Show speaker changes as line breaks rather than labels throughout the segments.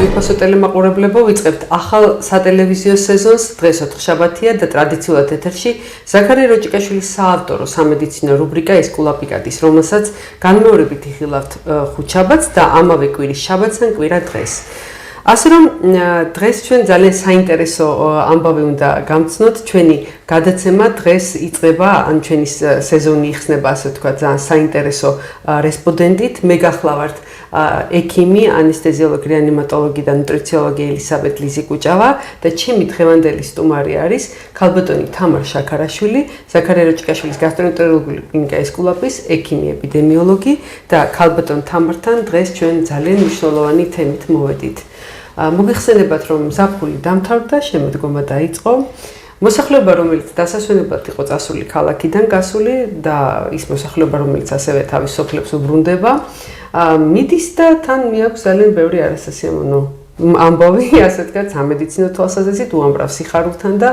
სამეფოსო ტელემაყურებლებო, ვიწყებთ ახალ სატელევიზიო სეზონს. დღეს ოთხშაბათია და ტრადიციულად ეთერში ზაქარი როჭიკაშვილის საავტორო სამედიცინო რუბრიკა ესკულაპიკადის, რომელსაც განმეორებით იხილავთ ხუთშაბათს და ამავე კვირის შაბათს ან კვირა დღეს. ასე რომ დღეს ჩვენ ძალიან საინტერესო ამბავი უნდა გამცნოთ. ჩვენი გადაცემა დღეს იწყება, ან ჩვენი სეზონი იხსნება, ასე ვთქვათ, ძალიან საინტერესო რესპონდენტით. მე გახლავართ ექიმი, ანესთეზიოლოგი, რეანიმატოლოგი და ნუტრიციოლოგი ელისაბედ ლიზიკუჭავა და ჩემი დღევანდელი სტუმარი არის ქალბატონი თამარ შაქარაშვილი, ზაქარი როჭიკაშვილის გასტროენტეროლოგიური კლინიკა ესკულაპის ექიმი ეპიდემიოლოგი და ქალბატონ თამართან დღეს ჩვენ ძალიან მნიშვნელოვანი თემით მოვედით. მოგეხსენებათ, რომ ზაფხული დამთავრდა, შემოდგომა დაიწყო. მოსახლეობა, რომელიც დასასვენებლად იყო წასული ქალაქიდან გასული და ის მოსახლეობა, რომელიც ასევე თავის სოფლებს უბრუნდება, მიდის და თან მიაქვს ძალიან ბევრი არასასიამოვნო ამბავი, ასე ვთქვათ, სამედიცინო თვალსაზრისით უამრავ სიხარულთან და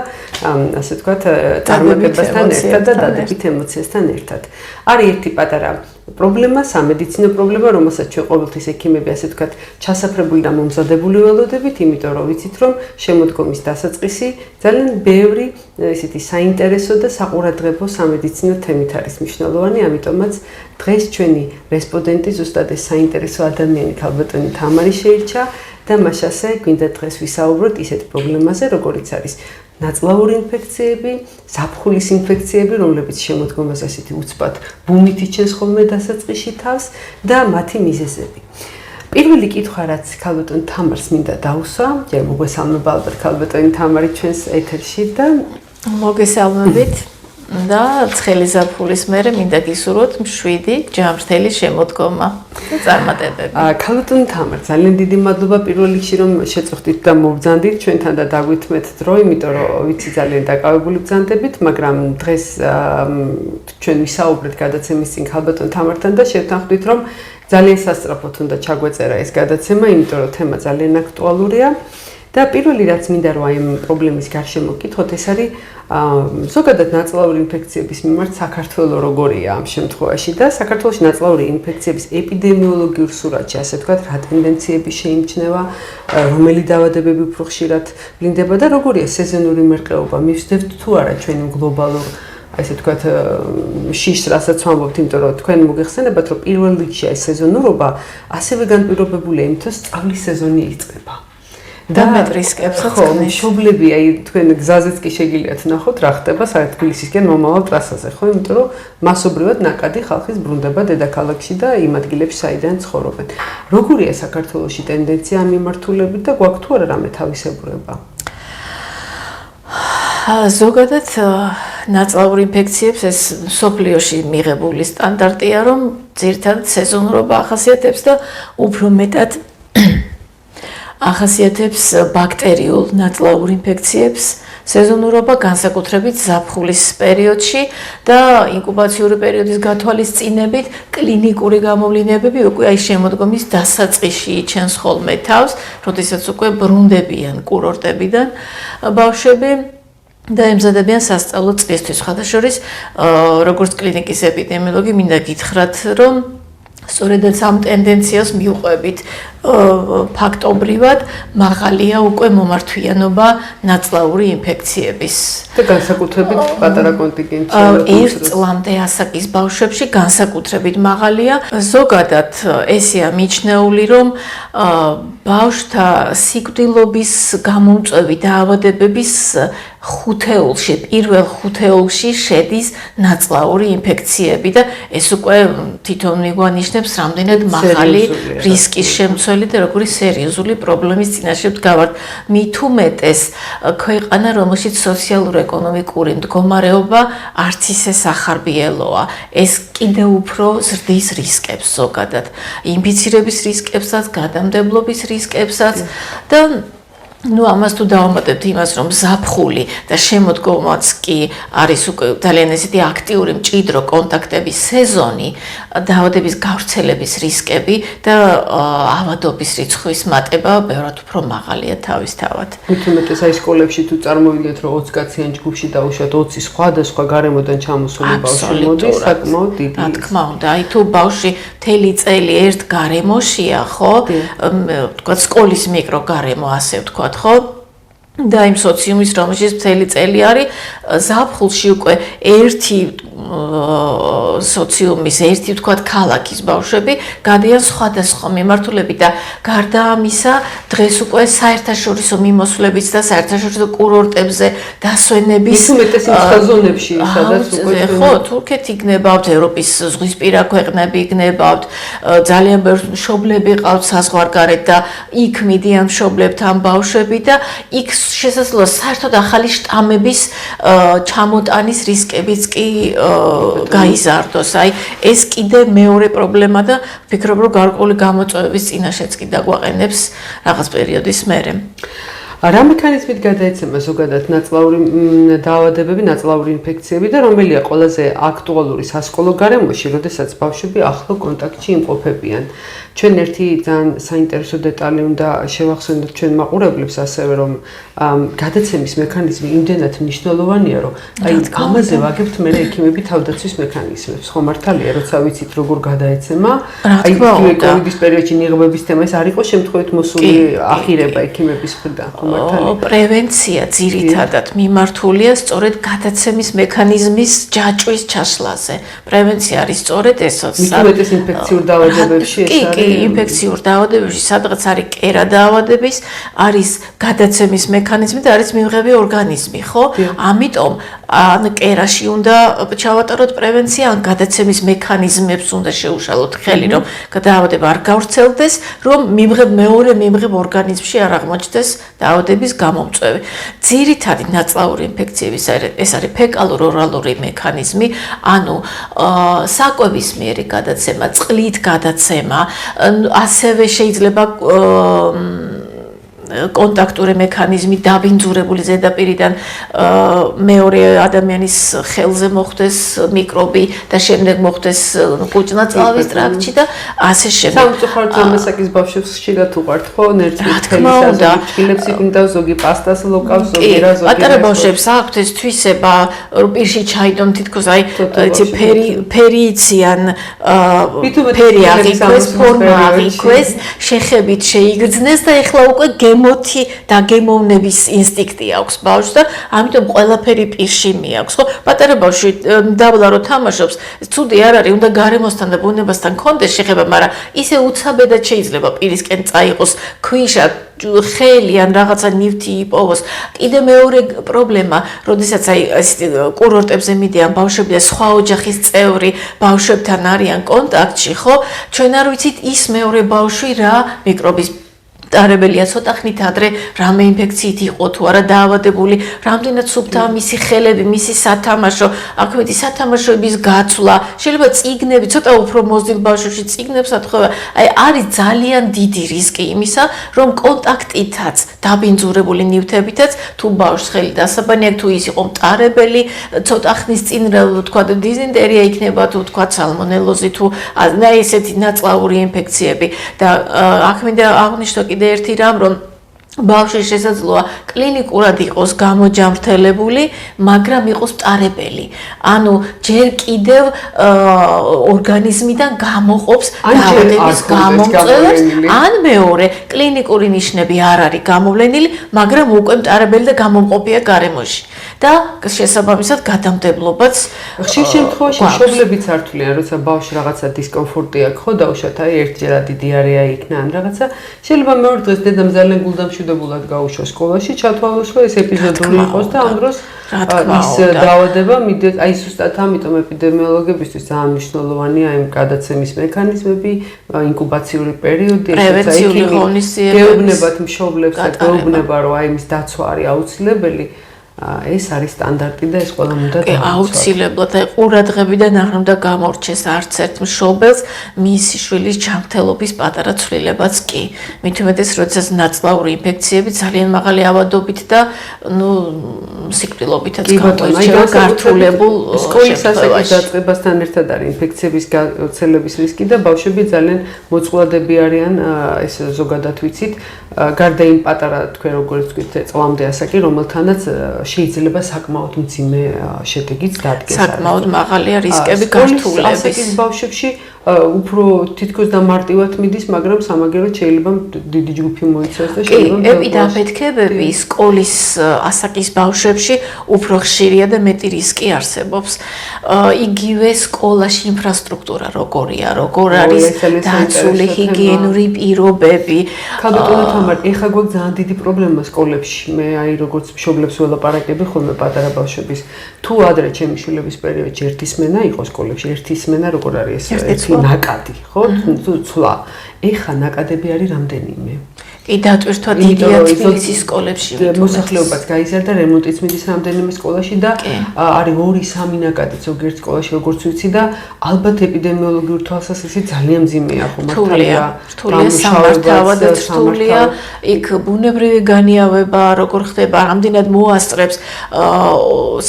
ასე ვთქვათ, წარმატებასთან ერთად და დადებით ემოციასთან ერთად. არის ერთი პატარა პრობლემა, სამედიცინო პრობლემა, რომელსაც ჩვენ ყოველთვის ექიმები, ასე ვთქვათ, ჩასაფრებული და მომზადებული ველოდებით, იმიტომ რომ ვიცით, რომ შემოდგომის დასაწყისი ძალიან ბევრი ესეთი საინტერესო და საყურადღებო სამედიცინო თემით არის მნიშვნელოვანი, ამიტომაც დღეს ჩვენი რესპონდენტი ზუსტად ეს საინტერესო ადამიანი ქალბატონი თამარი შეირჩა და მაშასე გვინდა დღეს ვისაუბროთ ისეთ პრობლემაზე, როგორიც არის ნაწლავური ინფექციები, ზაფხულის ინფექციები, რომლებიც შემოდგომას ასეთი უცბად ბუმით იჩენს ხოლმე დასაწყისში თავს და მათი მიზეზები. პირველი კითხვა, რაც ქალბატონ თამარს მინდა დავუსვა, ჯერ მოგესალმება ალბათ ქალბატონი თამარი ჩვენს ეთერში და
მოგესალმებით და ცხელი ზაფხულის მერე მინდა გისურვოთ მშვიდი ჯანმრთელი შემოდგომა და წარმატებები.
ქალბატონ თამარ, ძალიან დიდი მადლობა პირველ რიგში რომ შეწუხდით და მოვბრძანდით ჩვენთან და დაგვითმეთ დრო, იმიტომ რომ ვიცი ძალიან დაკავებული ბრძანდებით, მაგრამ დღეს ჩვენ ვისაუბრეთ გადაცემის წინ ქალბატონ თამართან და შევთანხმდით, რომ ძალიან სასწრაფოდ უნდა ჩაგვეწერა ეს გადაცემა, იმიტომ რომ თემა ძალიან აქტუალურია. და პირველი რაც მინდა რომ აი ამ პრობლემის გარშემო ვკითხოთ, ეს არის ზოგადად ნაწლავური ინფექციების მიმართ საქართველოს როგორია ამ შემთხვევაში და საქართველოში ნაწლავური ინფექციების ეპიდემიოლოგიურ სურათში, ასე ვთქვათ, რა ტენდენციები შეიმჩნევა, რომელი დაავადებები უფრო ხშირად ვლინდება და როგორია სეზონური მერყეობა, მივსდევთ თუ არა ჩვენი გლობალურ ასე ვთქვათ, შიშს, რასაც ვამბობთ, იმიტომ რომ თქვენ მოგეხსენებათ, რომ პირველ რიგში ეს სეზონურობა ასევე განპირობებულია იმით, რომ სწავლის სეზონი იწყება.
და მეტ რისკებსაც
ხო, მშობლები, აი თქვენ გზაზეც კი შეგიძლიათ ნახოთ რა ხდება საერთგლისისკენ მომავალ ტრასაზე, ხო, იმიტომ რომ მასობრივად ნაკადი ხალხის ბრუნდება დედაქალაქში და იმ ადგილებში, საიდან ცხოვრობენ. როგორია საქართველოში ტენდენცია ამ მიმართულებით და გვაქვს თუ არა რამე თავისებურება?
ზოგადად ნაწლავურ ინფექციებს ეს მსოფლიოში მიღებული სტანდარტია, რომ ძირითადად სეზონურობა ახასიათებს და უფრო მეტად ახასიათებს ბაქტერიულ ნაწლავურ ინფექციებს, სეზონურობა განსაკუთრებით ზაფხულის პერიოდში და ინკუბაციური პერიოდის გათვალისწინებით კლინიკური გამოვლინებები უკვე აი შემოდგომის დასაწყისში იჩენს ხოლმე თავს, როდესაც უკვე ბრუნდებიან კურორტებიდან ბავშვები და ემზადებიან სასწავლო წლისთვის. ხადაშორის, როგორც კლინიკის ეპიდემიოლოგი, მინდა გითხრათ, რომ სწორედაც ამ ტენდენციას მიუყვებით ფაქტობრივად მაღალია უკვე მომართვიანობა ნაწლავური ინფექციების.
და განსაკუთრებით პატარა კონტინგენტში.
ერთ წლამდე ასაკის ბავშვებში განსაკუთრებით მაღალია. ზოგადად ესეა მიჩნეული, რომ ბავშვთა სიკვდილობის გამომწვევი დაავადებების ხუთეულში, პირველ ხუთეულში შედის ნაწლავური ინფექციები და ეს უკვე თვითონ მიგვანიშნებს რამდენად მაღალი რისკის შემცველი და როგორი სერიოზული პრობლემის წინაშე ვდგავართ. მით უმეტეს ქვეყანა, რომელშიც სოციალურ-ეკონომიკური მდგომარეობა არც ისე სახარბიელოა. ეს კიდევ უფრო ზრდის რისკებს ზოგადად, ინფიცირების რისკებსაც, გადამდებლობის რისკებსაც და ну ამას თუ დავამატებთ იმას რომ ზაფხული და შემოდგომაც კი არის უკვე ძალიან ესეთი აქტიური მჭიდრო კონტაქტების სეზონი დაავადების გავრცელების რისკები და ავადობის რიცხვის მატება ბევრად უფრო მაღალია თავისთავად.
თუმცა აი სკოლებში თუ წარმოვიდგინეთ რომ 20 კაციან ჯგუფში დაუშვათ 20 სხვადასხვა გარემოდან ჩამოსული ბავშვი მოდის საკმაოდ დიდი.
რა თქმა უნდა, აი თუ ბავშვი მთელი წელი ერთ გარემოშია, ხო? თქვა სკოლის მიკრო გარემო ასე ვთქვა, ხო? და იმ სოციუმის რომელშიც მთელი წელი არის ზაფხულში უკვე ერთი სოციუმის ერთი ვთქვათ ქალაქის ბავშვები გადიან სხვადასხვა მიმართულებით და გარდა ამისა დღეს უკვე საერთაშორისო მიმოსვლების და საერთაშორისო კურორტებზე დასვენების
უმეტეს იმ ხაზონებში სადაც უკვე
ხო თურქეთი გნებავთ ევროპის ზღვისპირა ქვეყნები გნებავთ ძალიან ბევრი მშობლები ყავთ საზღვარგარეთ და იქ მიდიან მშობლებთან ბავშვები და იქ შესაძლოა საერთოდ ახალი შტამების ჩამოტანის რისკებიც კი გაიზარდოს. აი ეს კიდე მეორე პრობლემა და ვფიქრობ რომ გარკვეული გამოწვევების წინაშეც კი დაგვაყენებს რაღაც პერიოდის მერე.
რა მექანიზმით გადაეცემა ზოგადად ნაწლავური დაავადებები, ნაწლავური ინფექციები და რომელია ყველაზე აქტუალური სასკოლო გარემოში, როდესაც ბავშვები ახლო კონტაქტში იმყოფებიან. ჩვენ ერთი ძალიან საინტერესო დეტალი უნდა შევახსენოთ ჩვენ მაყურებლებს ასევე რომ გადაცემის მექანიზმი იმდენად მნიშვნელოვანია რომ აი ამაზე ვაგებთ მე ექიმები თავდაცვის მექანიზმებს. ხო მართალია როცა ვიცით როგორ გადაეცემა აი კოვიდის პერიოდში ნიღბების თემა ეს არ იყო შემთხვევით მოსული ახირება ექიმების მხრიდან.
პრევენცია ძირითადად მიმართულია სწორედ გადაცემის მექანიზმის ჯაჭვის ჩაშლაზე. პრევენცია არის სწორედ ესაც.
მithumetes ინფექციურ დაავადებებში ეს არის.
კი, ინფექციურ დაავადებებში, სადღაც არის კერა დაავადების, არის გადაცემის მექანიზმი და არის მიმღები ორგანიზმი, ხო? ამიტომ ან კერაში უნდა ჩავატაროთ პრევენცია, ან გადაცემის მექანიზმებს უნდა შეუშალოთ ხელი, რომ დაავადება არ გავრცელდეს, რომ მეორე მიმღებ ორგანიზმში არ აღმოჩნდეს დაავადების გამომწვევი. ძირითადი ნაწლავური ინფექციების ეს არის ფეკალურ-ორალური მექანიზმი, ანუ საკვებისმიერი გადაცემა, წყლით გადაცემა, ასევე შეიძლება კონტაქტური მექანიზმი დაბინძურებული ზედაპირიდან მეორე ადამიანის ხელზე მოხდეს მიკრობი და შემდეგ მოხდეს კუჭნაწლავის ტრაქტში და ასე შემდეგ.
სამწუხაროდ ამასაკის ბავშვებს ხშირად უყვართ ხო ნერწმით ხელის უნდა ზოგი პასტას ლოკავს ზოგი რა ზოგი.
პატარა ბავშვებს აქვთ ეს თვისება პირში ჩაიდონ თითქოს აი ფერი იციან ფერი აღიქვეს ფორმა აღიქვეს შეხებით შეიგრძნეს და ეხლა უკვე გემოთი და გემოვნების ინსტინქტი აქვს ბავშვს და ამიტომ ყველაფერი პირში მიაქვს ხო პატარა ბავშვი დაბლა რო თამაშობს ცუდი არ არის უნდა გარემოსთან და ბუნებასთან კონდეს შეხება მაგრამ ისე უცაბედად შეიძლება პირისკენ წაიყოს ქვიშა ხელი ან რაღაცა ნივთი იპოვოს კიდე მეორე პრობლემა როდესაც აი კურორტებზე მიდიან ბავშვები და სხვა ოჯახის წევრი ბავშვებთან არიან კონტაქტში ხო ჩვენ არ ვიცით ის მეორე ბავშვი რა მიკრობის არებელია ცოტა ხნით ადრე რამე ინფექციით იყო თუ არა დაავადებული, რამდენად სუფთაა მისი ხელები, მისი სათამაშო, აქვეითი სათამაშოების გაცვლა, შეიძლება წიგნები, ცოტა უფრო მოზრდილ ბავშვებში წიგნებს ათხოვა. აი არის ძალიან დიდი რისკი იმისა, რომ კონტაქტითაც, დაბინძურებული ნივთებითაც თუ ბავშვს ხელი დასაბანი აქვს, თუ ის იყო მტარებელი, ცოტა ხნის წინ თქვა დიზენტერია იქნება თუ თქვა სალმონელოზი თუ აი ესეთი ნაწლავური ინფექციები და აქ მინდა აღნიშნო კიდე ერთი რამ რომ ბავშვი შესაძლოა კლინიკურად იყოს გამოჯამრთელებული, მაგრამ იყოს მტარებელი. ანუ ჯერ კიდევ ორგანიზმიდან გამოყოფს დაავადების გამომწვევებს, ან მეორე კლინიკური ნიშნები არ არის გამოვლენილი, მაგრამ უკვე მტარებელი და გამომყოფია გარემოში. და შესაბამისად გადამდებლობაც
ხშირ შემთხვევაში მშობლებიც ართულიან, როცა ბავშვი რაღაცა დისკომფორტი აქვს, ხო დაუშვათ აი ერთჯერადი დიარეა იქნა ან რაღაცა, შეიძლება მეორე დღეს დედამ ძალიან გულდამშვიდობულად გაუშვა სკოლაში, ჩათვალოს რომ ეს ეპიზოდური იყოს და ამ დროს ის დაავადება მიდიოდა, აი ზუსტად ამიტომ ეპიდემიოლოგებისთვის ძალიან მნიშვნელოვანია აი გადაცემის მექანიზმები, ინკუბაციური პერიოდი,
პრევენციული ღონისძიებები
გეუბნებათ მშობლებს და გეუბნება რომ აი მის დაცვა არის აუცილებელი. ეს არის სტანდარტი და ეს ყველამ უნდა დავიცვათ.
აუცილებლად ყურადღებიდან არ უნდა გამორჩეს არც ერთ მშობელს მისი შვილის ჯანმრთელობის პატარა ცვლილებაც კი. მით უმეტეს, როდესაც ნაწლავური ინფექციები ძალიან მაღალი ავადობით და სიკვდილობითაც გამოირჩევა გართულებულ
სკოლის ასაკის დაწყებასთან ერთად არის ინფექციების გავრცელების რისკი და ბავშვები ძალიან მოწყვლადები არიან, ეს ზოგადად ვიცით, გარდა იმ პატარა თქვენ როგორც ვთქვით წლამდე ასაკი, რომელთანაც შეიძლება საკმაოდ მძიმე შედეგიც დადგეს.
საკმაოდ მაღალია რისკები გართულების.
ასაკის ბავშვებში უფრო თითქოს დამარტივად მიდის, მაგრამ სამაგეროდ შეიძლება დიდი ჯგუფი მოიცავს და შეიძლება
ეპიდაფეთქებები სკოლის ასაკის ბავშვებში უფრო ხშირია და მეტი რისკი არსებობს. იგივე სკოლაში ინფრასტრუქტურა როგორია, როგორ არის დაცული ჰიგიენური პირობები.
ქალბატონო თამარ, ეხლა გვაქვს ძალიან დიდი პრობლემა სკოლებში. მე როგორც მშობლებს ველაპარაკები ხოლმე პატარა ბავშვების. თუ ადრე ჩემი შვილების პერიოდში ერთი სმენა იყო სკოლებში, ერთი სმენა როგორ არის ეს? ნაკადი, ხო? ცვლა. ეხა ნაკადები არის რამდენიმე.
კი დატვირთვა დიდია თბილისის სკოლებში.
მოსახლეობაც გაიზარდა, რემონტიც მიდის რამდენიმე სკოლაში და არის 2-3 ნაკადი ზოგიერთ სკოლაში, როგორც ვიცი და ალბათ ეპიდემიოლოგიურ თვალსაზრისით ძალიან მძიმეა ხო
მართალია. რთულია სამართავადაც რთულია, იქ ბუნებრივი განიავება როგორ ხდება, რამდენად მოასწრებს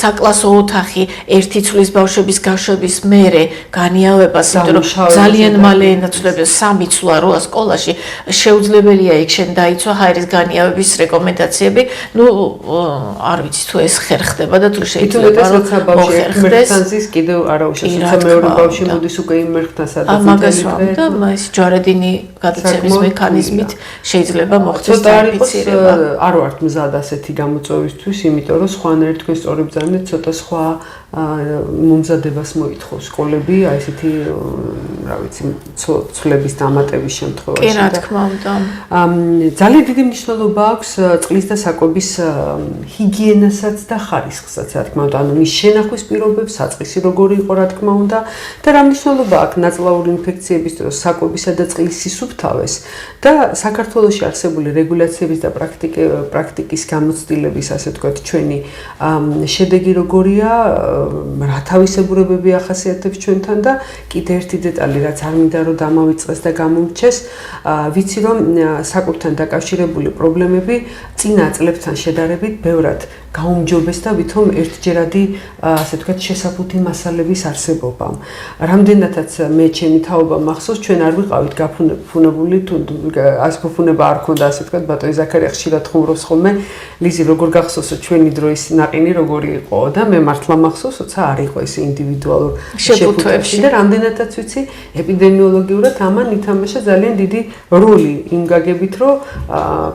საკლასო ოთახი ერთი ცვლის ბავშვების გაშვების მერე განიავებას, იმიტომ რომ ძალიან მალე ენაცვლებს 3 ცვლა როა სკოლაში შეუძლებელია იქ დაიცვა ჰაერის განიავების რეკომენდაციები. არ ვიცი თუ ეს ხერ ხდება და თუ შეიძლება
რომ მოხერხდეს. კიდევ არა უშეშოცა მეორე ბავშვი მოდის უკვე იმ მერხთან სადაც
მაგასვამ და ეს ჯვარედინი გადაცემის მექანიზმით შეიძლება მოხდეს ინფიცირება.
არ ვართ მზად ასეთი გამოწვევისთვის, იმიტომ რომ სხვანაირ თქვენ სწორი ბრძანეთ ცოტა სხვა მომზადებას მოითხოვს სკოლები, აი ესეთი რა ვიცი ცვლების დამატების შემთხვევაში.
კი, რა თქმა უნდა.
ძალიან დიდი მნიშვნელობა აქვს წყლის და საკვების ჰიგიენასაც და ხარისხსაც, რა თქმა უნდა, ანუ მის შენახვის პირობებს, საწყისი როგორი იყო, რა თქმა უნდა, და რა მნიშვნელობა აქვს ნაწლავური ინფექციების დროს საკვებისა და წყლის სისუფთავეს და საქართველოში არსებული რეგულაციების და პრაქტიკის გამოცდილების, ასე ვთქვათ, ჩვენი შედეგი როგორია, რა თავისებურებები ახასიათებს ჩვენთან და კიდე ერთი დეტალი, რაც არ მინდა რომ დამავიწყეს და გამომრჩეს, ვიცი რომ საკვებთან დაკავშირებული პრობლემები წინა წლებთან შედარებით ბევრად გაუმჯობეს და ვითომ ერთჯერადი, ასე ვთქვათ, შესაფუთი მასალების არსებობამ. რამდენადაც მე ჩემი თაობა მახსოვს, ჩვენ არ ვიყავით გაფუნებული, თუ ასე ფუფუნება არ ქონდა, ასე ვთქვათ, ბატონი ზაქარია ხშირად ხუმრობს ხოლმე, ლიზი როგორ გახსოვსო ჩვენი დროის ნაყინი როგორი იყო და მე მართლა მახსოვს, როცა არ იყო ეს ინდივიდუალურ
შეფუთვებში
და რამდენადაც ვიცი, ეპიდემიოლოგიურად ამან ითამაშა ძალიან დიდი როლი იმ გაგებით, რომ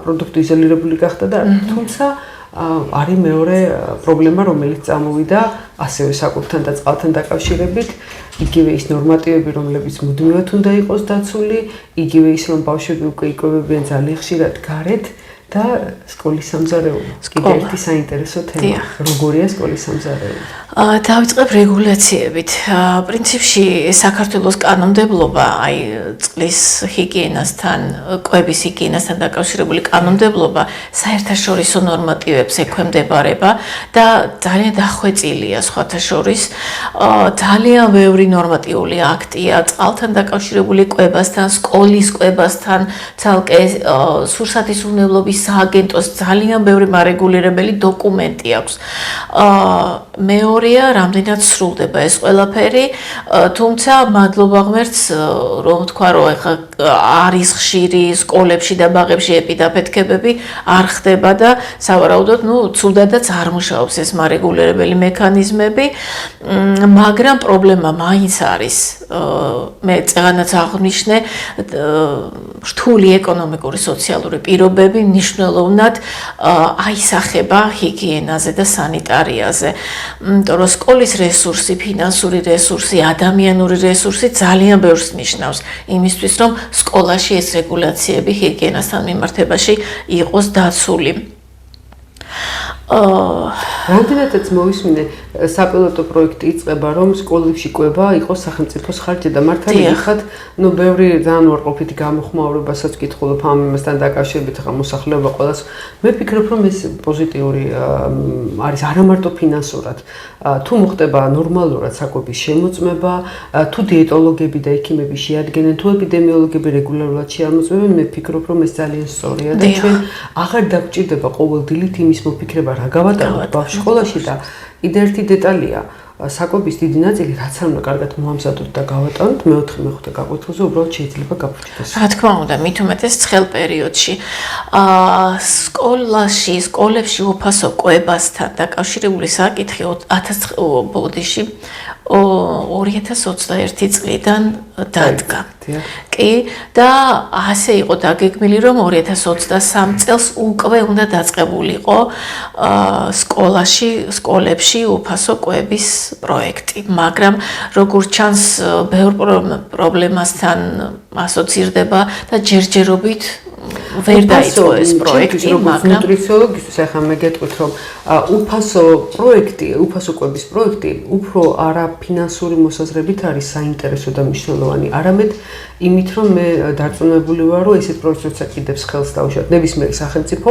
პროდუქტი იზოლირებული გახდა და თუმცა არის მეორე პრობლემა, რომელიც წამოვიდა ასევე საკვებთან და წყალთან დაკავშირებით, იგივე ის ნორმატივები, რომლებიც მუდმივად უნდა იყოს დაცული, იგივე ის, რომ ბავშვები უკვე იკვებებიან ძალიან ხშირად გარეთ და სკოლის სამზარეულო. კიდევ ერთი საინტერესო თემა. როგორია სკოლის სამზარეულო?
დავიწყებ რეგულაციებით. პრინციპში საქართველოს კანონმდებლობა, აი წყლის ჰიგიენასთან, კვების ჰიგიენასთან დაკავშირებული კანონმდებლობა საერთაშორისო ნორმატივებს ექვემდებარება და ძალიან დახვეწილია სხვათა შორის. ძალიან ბევრი ნორმატიული აქტია წყალთან დაკავშირებული კვებასთან, სკოლის კვებასთან, ცალკე სურსათის უვნებლობის სააგენტოს ძალიან ბევრი მარეგულირებელი დოკუმენტი აქვს. მეორეა, რამდენად სრულდება ეს ყველაფერი, თუმცა მადლობა ღმერთს, რომ თქვა, რომ ეხლა არის ხშირი სკოლებში და ბაღებში ეპიდაფეთქებები არ ხდება და სავარაუდოდ, ცუდადაც არ მუშაობს ეს მარეგულირებელი მექანიზმები, მაგრამ პრობლემა მაინც არის. მე წეგანაც აღვნიშნე, რთული ეკონომიკური სოციალური პირობები მნიშვნელოვნად აისახება ჰიგიენაზე და სანიტარიაზე. იმიტომ რომ სკოლის რესურსი, ფინანსური რესურსი, ადამიანური რესურსი ძალიან ბევრს ნიშნავს იმისთვის, რომ სკოლაში ეს რეგულაციები ჰიგიენასთან მიმართებაში იყოს დაცული.
რამდენადაც მოვისმინე საპილოტო პროექტი იწყება რომ სკოლებში კვება იყოს სახელმწიფოს ხარჯზე და მართალია ხათ ბევრი ძალიან უარყოფითი გამოხმაურებასაც ვკითხულობ ამ იმასთან დაკავშირებით ხა მოსახლეობა ყველას მე ვფიქრობ რომ ეს პოზიტიური არის არა მარტო ფინანსურად თუ მოხდება ნორმალურად საკვების შემოწმება თუ დიეტოლოგები და ექიმები შეადგენენ თუ ეპიდემიოლოგები რეგულარულად შეამოწმებენ მე ვფიქრობ რომ ეს ძალიან სწორია და ჩვენ აღარ დაგვჭირდება ყოველ დილით იმის მოფიქრება რა გავატაროთ ბავშვ სკოლაში და კიდე ერთი დეტალია საკვების დიდი ნაწილი რაც არ უნდა კარგად მოამზადოთ და გავატანოთ მეოთხე მეხუთე გაკვეთილზე უბრალოდ შეიძლება გაფუჭდეს.
რა თქმა უნდა, მით უმეტეს ცხელ პერიოდში. სკოლებში უფასო კვებასთან დაკავშირებული საკითხი 2021 წლიდან დადგა. კი და ასე იყო დაგეგმილი რომ 2023 წელს უკვე უნდა დაწყებულიყო სკოლებში უფასო კვების პროექტი, მაგრამ როგორც ჩანს ბევრ პრობლემასთან ასოცირდება და ჯერჯერობით ვერ დაიწყო ეს პროექტი, მაგრამ
ნუტრიციოლოგისთვის ახლა მე გეტყვით რომ უფასო კვების პროექტი უფრო არა ფინანსური მოსაზრებით არის საინტერესო და მნიშვნელოვანი, არამედ იმით რომ მე დარწმუნებული ვარ რომ ესეთ პროექტს როცა კიდევს ხელს დავუშვათ ნებისმიერი სახელმწიფო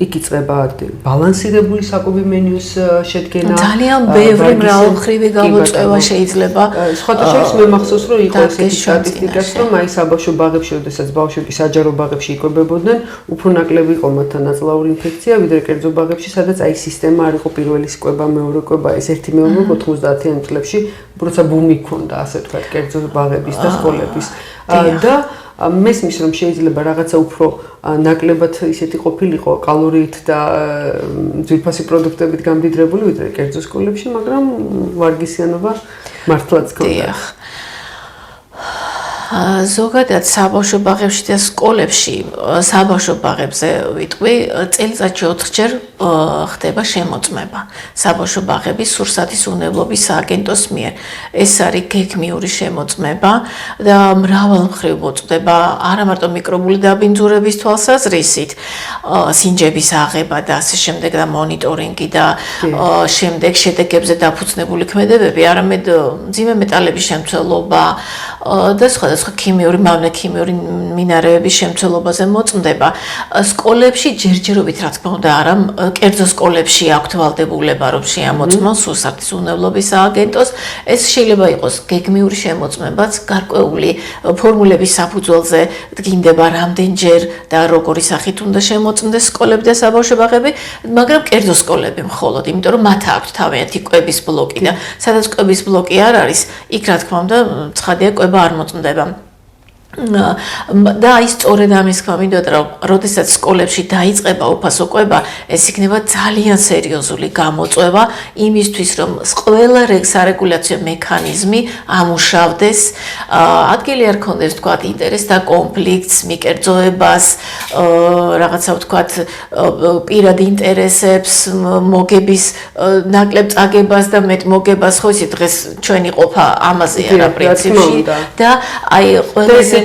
იქ იწყება ბალანსირებული საკვები მენიუს შედგენა
ძალიან ბევრი მრავალმხრივი გამოწვევა შეიძლება
სხვათა შორის მე მახსოვს რომ იყო ესეთი სტატისტიკაც რომ აი საბავშვო ბაღებში როდესაც ბავშვები საჯარო ბაღებში იკვებებოდნენ უფრო ნაკლები იყო მათთან ნაწლავური ინფექცია ვიდრე კერძო ბაღებში სადაც აი სისტემა არ იყო პირველი კვება მეორე კვება ეს ერთი მეორე 90-იან წლებში როცა ბუმი ჰქონდა ასე ვთქვათ კერძო ბაღების და სკოლების და მესმის რომ შეიძლება რაღაცა უფრო ნაკლებად ისეთი ყოფილიყო კალორიით და ძვირფასი პროდუქტებით გამდიდრებული ვიდრე კერძო სკოლებში, მაგრამ ვარგისიანობა მართლაც გქონდა.
ზოგადად საბავშვო ბაღებში და სკოლებში საბავშვო ბაღებზე ვიტყვი წელიწადში 4-ჯერ ხდება შემოწმება საბავშვო ბაღების სურსათის უნებლობის სააგენტოს მიერ. ეს არის გეგმიური შემოწმება და მრავალმხრივ მოწმდება არა მარტო მიკრობული დაბინძურების თვალსაზრისით, სინჯების აღება და ასე შემდეგ და მონიტორინგი და შემდეგ შედეგებზე დაფუძნებული ქმედებები, არამედ მძიმე მეტალების შემცველობა და სხვა ქიმიური მინარევების შემცველობაზე მოწმდება. სკოლებში ჯერჯერობით რა თქმა უნდა არა კერძო სკოლებში აქვთ ვალდებულება რომ შეამოწმონ სურსათის უნებლობის სააგენტოს. ეს შეიძლება იყოს გეგმიური შემოწმებაც, გარკვეული ფორმულების საფუძველზე დგინდება რამდენჯერ და როგორი სახით უნდა შემოწმდეს სკოლები და საბავშვო ბაღები, მაგრამ კერძო სკოლები მხოლოდ, იმიტომ რომ მათ აქვთ თავიანთი კვების ბლოკი და სადაც კვების ბლოკი არ არის, იქ რა თქმა უნდა ცხადია კვება არ მოწმდება. და ის სწორედ ამის თქმა მინდოდა რომ როდესაც სკოლებში დაიწყება უფასო კვება ეს იქნება ძალიან სერიოზული გამოწვევა იმისთვის რომ ყველა სარეგულაციო მექანიზმი ამუშავდეს ადგილი არ ქონდეს თქვათ ინტერესს და კონფლიქტს მიკერძოებას რაღაცა ვთქვათ პირად ინტერესებს მოგების ნაკლებ წაგებას და მეტ მოგებას ხო ისი დღეს ჩვენი ყოფა ამაზეა რა პრინციპში და აი ყველაზე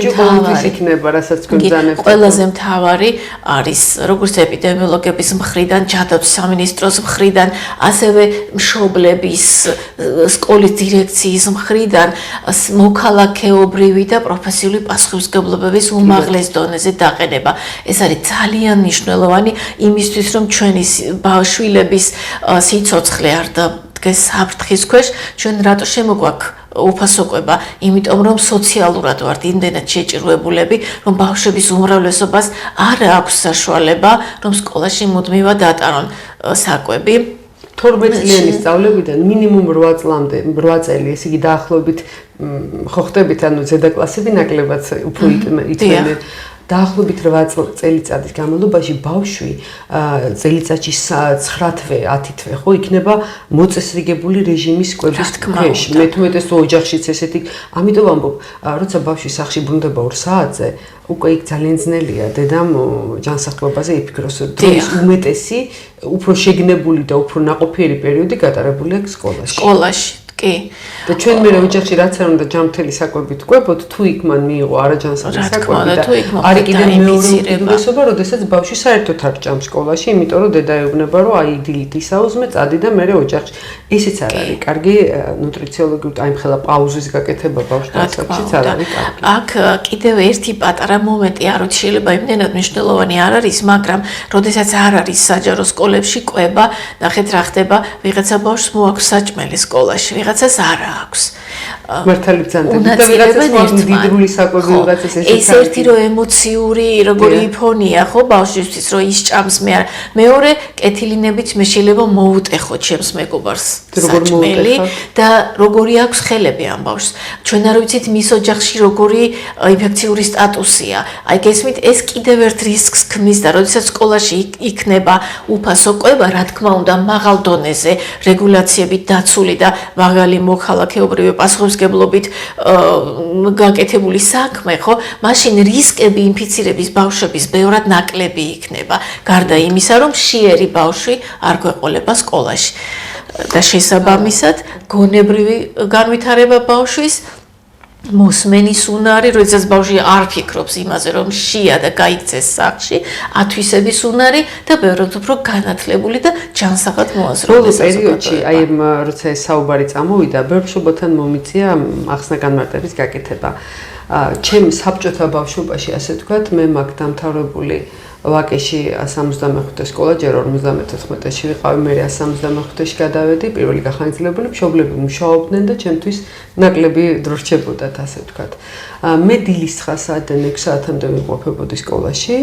ყველაზე მთავარი არის როგორც ეპიდემიოლოგების მხრიდან, ჯადოქის სამინისტროს მხრიდან, ასევე მშობლების, სკოლის დირექციის მხრიდან მოქალაქეობრივი და პროფესიული პასუხისმგებლობების უმაღლეს დონეზე დაყენება. ეს არის ძალიან მნიშვნელოვანი იმისთვის, რომ ჩვენი ბავშვილების სიცოცხლე არ დადგეს საფრთხის ქვეშ, ჩვენ რატო შემოგვაქვს უფასო კვება, იმიტომ რომ სოციალურად ვართ იმდენად შეჭირვებულები, რომ ბავშვების უმრავლესობას არ აქვს საშუალება, რომ სკოლაში მუდმივად ატარონ საკვები.
12 წლიანი სწავლებიდან მინიმუმ 8 წლამდე, 8 წელი, ესე იგი დაახლოებით ხო ხდებით, ანუ ზედაკლასები ნაკლებად უფრო იწვევენ. დაახლოებით 8 წელიწადის განმავლობაში ბავშვი წელიწადში 9 თვე, 10 თვე ხო იქნება მოწესრიგებული რეჟიმის კვების ქვეშ. მე თუმეტეს ოჯახშიც ესეთი, ამიტომ ამბობ, როცა ბავშვი სახლში ბრუნდება 2 საათზე, უკვე იქ ძალიან ძნელია დედამ ჯანსაღმობაზე იფიქროს, დროის უმეტესი, უფრო შეგნებული და უფრო ნაყოფიერი პერიოდი გატარებული აქვს სკოლაში.
კი.
და ჩვენ მე ოჯახში რაც არ უნდა ჯანმრთელი საკვებით ვკვებოთ, თუ იქ მან მიიღო არაჯანმრთელი საკვები და არის კიდევ მეორე უკიდურესობა, როდესაც ბავშვი საერთოდ არ ჭამს სკოლაში, იმიტომ რომ დედა ეუბნება, რომ აი დილით ისაუზმე, წადი და მე ოჯახში. ისიც არ არის კარგი ნუტრიციოლოგიურად, აი მხელა პაუზის გაკეთება ბავშვთან საქმეშიც არ არის კარგი.
აქ კიდევ ერთი პატარა მომენტი არ ვიცი, შეიძლება იმდენად მნიშვნელოვანი არ არის, მაგრამ როდესაც არ არის საჯარო სკოლებში კვება, ნახეთ რა ხდება, ვიღაცა ბავშვს მოაქვს საჭმელი სკოლაში, ვიღაცას არ აქვს.
მართალი ბრძანდება და ვიღაცას მოაქვს მდიდრული საკვები, ვიღაცას
ეს ერთი რო ემოციური როგორი ფონია, ხო, ბავშვისთვის რო ისჭამს მე არ. მეორე კეთილინებით მე შეიძლება მოუტეხო ჩემს მეგობარს საჭმელი და როგორი აქვს ხელები ამ ბავშვს. ჩვენ არ ვიცით მის ოჯახში როგორი ინფექციური სტატუსია. აი გესმით, ეს კიდევ ერთ რისკს ქმნის და როდესაც სკოლაში იქნება უფასო კვება, რა თქმა უნდა, მაღალ დონეზე რეგულაციებით დაცული და მაღალი მოქალაქეობრივი პასუხისმგებლობით გაკეთებული საქმე, ხო? მაშინ რისკები ინფიცირების ბავშვების ბევრად ნაკლები იქნება. გარდა იმისა, რომ შიერი ბავშვი არ გვეყოლება სკოლაში. და შესაბამისად, გონებრივი განვითარება ბავშვის მოსმენის უნარი, როდესაც ბავშვი არ ფიქრობს იმაზე, რომ შია და გაიქცეს სახლში, ათვისების უნარი და ბევრად უფრო განათლებული და ჯანსაღად მოაზროვნე
პერიოდში, აი როცა ეს საუბარი წამოვიდა, ბევრ მშობელთან მომიწია ახსნა განმარტების გაკეთება. ჩემ საბჭოთა ბავშვობაში, ასე ვთქვათ, მე მაგ დამთავრებული ვაკეში 75 სკოლა, ჯერ 54-ში ვიყავი, მე 75-ში გადავედი, პირველი გახანგრძლებული მშობლები მუშაობდნენ და ჩემთვის ნაკლები დრო რჩებოდათ, ასე ვთქვათ. მე დილის 9 საათიდან 6 საათამდე ვიმყოფებოდი სკოლაში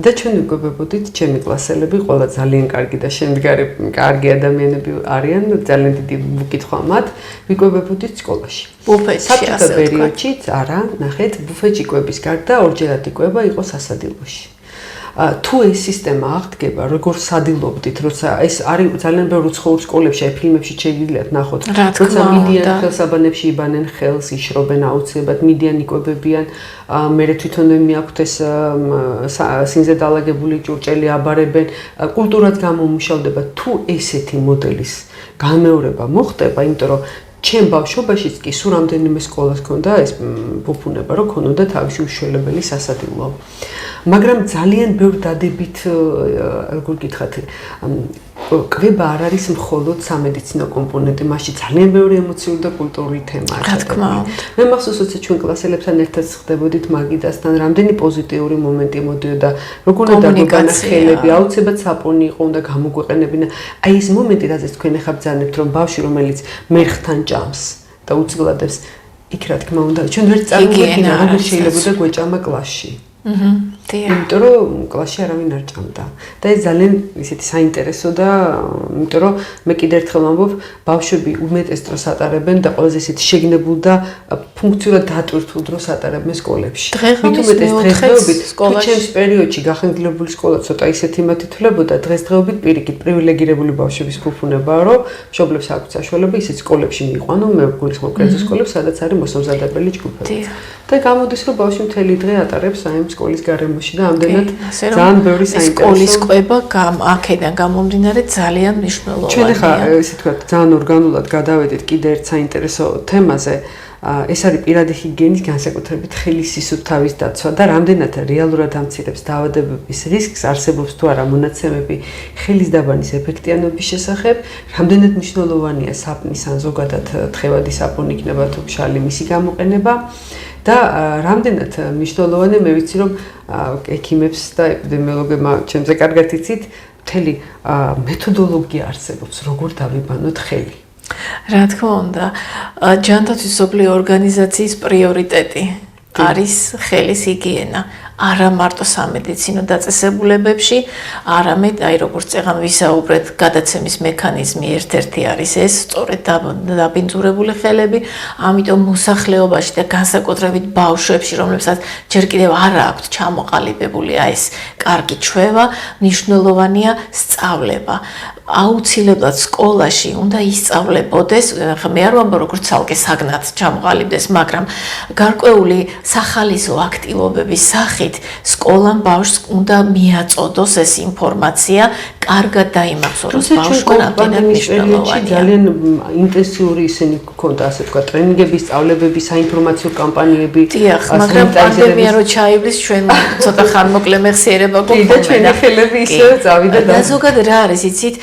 და ჩვენ ვიკვებებოდით, ჩემი კლასელები ყველა ძალიან კარგი და შემდგარი კარგი ადამიანები არიან, ძალიან დიდი მოკითხვა მათ, ვიკვებებოდით სკოლაში.
ბუფეტში,
საბჭოთა პერიოდშიც არა, ნახეთ, ბუფეტში კვების გარდა ორჯერადი კვება იყო სასადილოში. თუ ეს სისტემა აღდგება, როგორ სადილობდით, როცა ეს არის ძალიან ბევრ უცხოურ სკოლებში, აი ფილმებში შეგიძლიათ ნახოთ, როცა მიდიან ხელსაბანებში იბანენ ხელს, იშრობენ აუცილებლად, მიდიან იკვებებიან, მე თვითონ მეაქვთ ეს სინზე დალაგებული ჭურჭელი აბარებენ, კულტურად გამომუშავდება, თუ ესეთი მოდელის განმეორება მოხდება, იმიტომ რომ ჩემ ბავშვობაშიც კი სულ რამდენიმე სკოლას ჰქონდა ეს ბუფუნება, რომ ქონოდა თავისი უშველებელი სასადილო. მაგრამ ძალიან ბევრ დადებით, როგორ გითხრათ, კვება არ არის მხოლოდ სამედიცინო კომპონენტი, მასში ძალიან ბევრი ემოციური და კულტურული თემაა.
რა თქმა უნდა.
მე მახსოვს, როცა ჩვენ კლასელებთან ერთად ხდებოდით მაგიდასთან, რამდენი პოზიტიური მომენტი მოდიოდა, როგორ უნდა განახელები, აუცილებლად საპონი იყო, უნდა გამოგვეყენებინა. აი ეს მომენტი, რაზეც თქვენ ახლა ბრძანებთ, რომ ბავშვი, რომელიც მერხთან ჭამს და უწყლადებს, იქ რა თქმა უნდა, ჩვენ ვერ წარმოვიდგინე, როგორ შეიძლება გვეჭამა კლასში. იმიტომ რომ კლასში არავინ არ ჭამდა და ეს ძალიან ისეთი საინტერესო და იმიტომ რომ მე კიდევ ერთხელ ვამბობ, ბავშვები უმეტეს დროს ატარებენ და ყველაზე ისეთი შეგნებულ და ფუნქციურად დატვირთულ დროს ატარებენ სკოლებში. მით უმეტეს დღესდღეობით ჩემს პერიოდში გახანგრძლივებული სკოლა ცოტა ისეთი მათითვლებოდა, დღესდღეობით პირიქით პრივილეგირებული ბავშვების ფუფუნებაა, რომ მშობლებს აქვთ საშუალება ისეთ სკოლებში მიიყვანო, მე გულისხმობ კერძო სკოლებს, სადაც არის მოსამზადებელი ჯგუფები. და გამოდის, რომ ბავშვი მთელი დღე ატარებს აი სკოლის გარემოში და ამდენად ძალიან ბევრი საინტერესო
სკოლის კვება აქედან გამომდინარე ძალიან მნიშვნელოვანია.
ჩვენ ახლა ესე ვთქვათ, ძალიან ორგანულად გადავედით კიდე ერთ საინტერესო თემაზე. ეს არის პირადი ჰიგიენის განსაკუთრებით ხელის სისუფთავის დაცვა და რამდენად რეალურად ამცირებს დაავადებების რისკს, არსებობს თუ არა მონაცემები ხელის დაბანის ეფექტიანობის შესახებ, რამდენად მნიშვნელოვანია საპნის ან ზოგადად თხევადი საპონი იქნება თუ მშრალი მისი გამოყენება. და რამდენად მნიშვნელოვანია, მე ვიცი, რომ ექიმებს და ეპიდემიოლოგებმა ჩემზე კარგად იცით, მთელი მეთოდოლოგია არსებობს, როგორ დავიბანოთ ხელი.
რა თქმა უნდა, ჯანმრთელობის მსოფლიო ორგანიზაციის პრიორიტეტი არის ხელის ჰიგიენა. არა მარტო სამედიცინო დაწესებულებებში, არამედ აი როგორც წეგან ვისაუბრეთ, გადაცემის მექანიზმი ერთ-ერთი არის ეს, სწორედ დაბინძურებული ხელები, ამიტომ მოსახლეობაში და განსაკუთრებით ბავშვებში, რომლებსაც ჯერ კიდევ არ აქვთ ჩამოყალიბებული ეს კარგი ჩვევა, მნიშვნელოვანია სწავლება. აუცილებლად სკოლაში უნდა ისწავლებოდეს, მე არ ვამბობ როგორც ცალკე საგნად ჩამოყალიბდეს, მაგრამ გარკვეული სახალისო აქტივობების სახით სკოლამ ბავშვს უნდა მიაწოდოს ეს ინფორმაცია კარგად დაიმახსოვროს ბავშვმა რამდენად მნიშვნელოვანია.
ძალიან ინტენსიური ისინი გქონდა, ასე თქვა, ტრენინგები, სწავლებები, საინფორმაციო კამპანიები.
დიახ, მაგრამ პანდემია რო ჩაივლის, ჩვენ ცოტა ხანმოკლე მეხსიერება გვქონდა.
და ჩვენი ხელები ისევ წავიდა
და ზოგადად რა არის, იცით,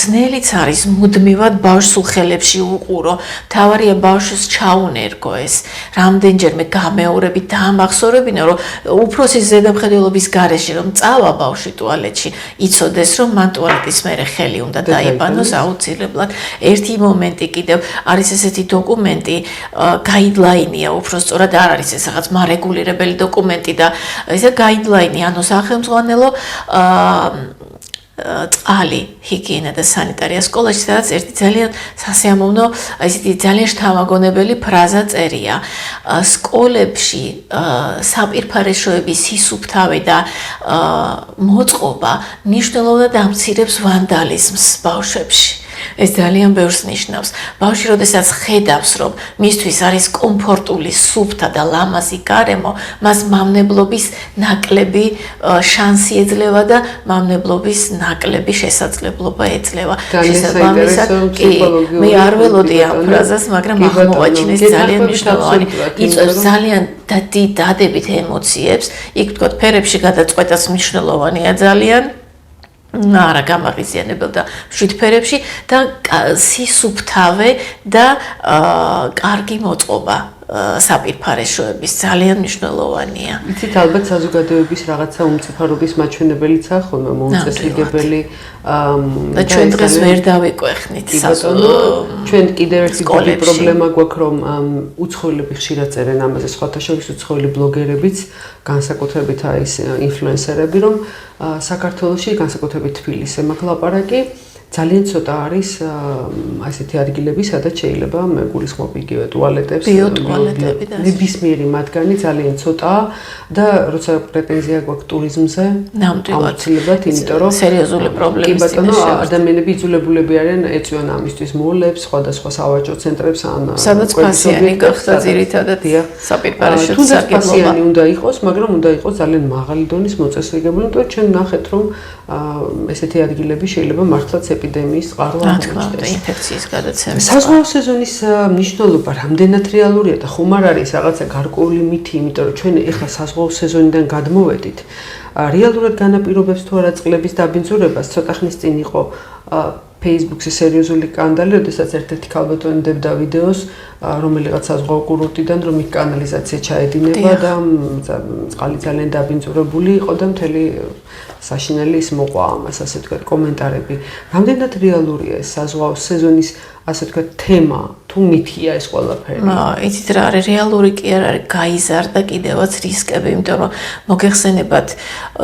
ძნელიც არის მუდმივად ბავშვს უხელებში უყურო. თავარია ბავშვს ჩაუნერგო ეს. რამდენჯერმე გამეორებით დაამახსოვრებინა, რომ უფროსის ზედამხედველობის გარეშე რომ წავა ბავშვი ტუალეტში, იცოდეს რომ მან ტუალეტის მერე ხელი უნდა დაიბანოს აუცილებლად. ერთი მომენტი კიდევ არის ესეთი დოკუმენტი, გაიდლაინია, უფრო სწორად არ არის ეს რაღაც მარეგულირებელი დოკუმენტი და ესე გაიდლაინი, ანუ სახელმძღვანელო წყალი, ჰიგიენა და სანიტარია სკოლაში, სადაც ერთი ძალიან სასიამოვნო, ესეთი ძალიან შთამაგონებელი ფრაზა წერია. სკოლებში საპირფარეშოების სისუფთავე და მოწყობა მნიშვნელოვნად ამცირებს ვანდალიზმს ბავშვებში. ეს ძალიან ბევრს ნიშნავს. ბავშვი როდესაც ხედავს, რომ მისთვის არის კომფორტული, სუფთა და ლამაზი გარემო, მას მამნებლობის ნაკლები შანსი ეძლევა და მამნებლობის ნაკლები შესაძლებლობა ეძლევა. შესაბამისად, მე არ ველოდი ამ ფრაზას, მაგრამ აღმოვაჩინეს ძალიან მნიშვნელოვანი. იწვევს ძალიან დიდ დადებით ემოციებს, იქ ვთქვათ, ფერებში გადაწყვეტას მნიშვნელოვანია ძალიან. არა გამაღიზიანებელ და მშვიდფერებში და სისუფთავე და კარგი მოწყობა საპირფარეშოების ძალიან მნიშვნელოვანია.
იცით, ალბათ საზოგადოების რაღაცა უმციფარობის მაჩვენებელიც ახლა მოუწესრიგებელი
და ჩვენ დღეს ვერ დავიკვეხნით
ჩვენ კიდევ ერთი დიდი პრობლემა გვაქვს, რომ უცხოელები ხშირად წერენ ამაზე, სხვათა შორის უცხოელი ბლოგერებიც, განსაკუთრებით ის ინფლუენსერები, რომ საქართველოში, განსაკუთრებით თბილისზე მაქვს ლაპარაკი, ძალიან ცოტა არის ასეთი ადგილები, სადაც შეიძლება მეგულისხმობ იგივე ტუალეტებს,
ბიოტუალეტები და
ნებისმიერი მათგანი ძალიან ცოტაა და როცა პრეტენზია გვაქვს ტურიზმზე, აუცილებლად, იმიტომ რომ
სერიოზული პრობლემის წინაშე
ადამიანები იძულებულები არიან ეწვიონ ამისთვის მოლებს, სხვადასხვა სავაჭრო ცენტრებს ან
სადაც პასიანი გახდა ძირითადად საპირფარეშო
სარგებლობა უნდა იყოს, მაგრამ უნდა იყოს ძალიან მაღალი დონის მოწესრიგებული, იმიტომ რომ ჩვენ ნახეთ, რომ ესეთი ადგილები შეიძლება მართლაც ეპიდემიის წყარო
აღმოჩნდეს. ინფექციის გადაცემის.
საზღვაო სეზონის მნიშვნელობა რამდენად რეალურია და ხომ არ არის რაღაცა გარკვეული მითი, იმიტომ რომ ჩვენ ეხლა საზღვაო სეზონიდან გადმოვედით. რეალურად განაპირობებს თუ არა წყლების დაბინძურებას, ცოტა ხნის წინ იყო Facebook-ზე სერიოზული სკანდალი, როდესაც ერთ-ერთი ქალბატონი დებდა ვიდეოს, რომელიღაც საზღვაო კურორტიდან, რომ იქ კანალიზაცია ჩაედინება და წყალი ძალიან დაბინძურებული იყო და მთელი საშინელი ის მოყვა ამას, ასე ვთქვათ, კომენტარები. რამდენად რეალურია ეს საზღვაო სეზონის, ასე ვთქვათ, თემა, თუ მითია ეს ყველაფერი?
იცით რა არის, რეალური კი არ არის, გაიზარდა კიდევაც რისკები, იმიტომ რომ მოგეხსენებათ,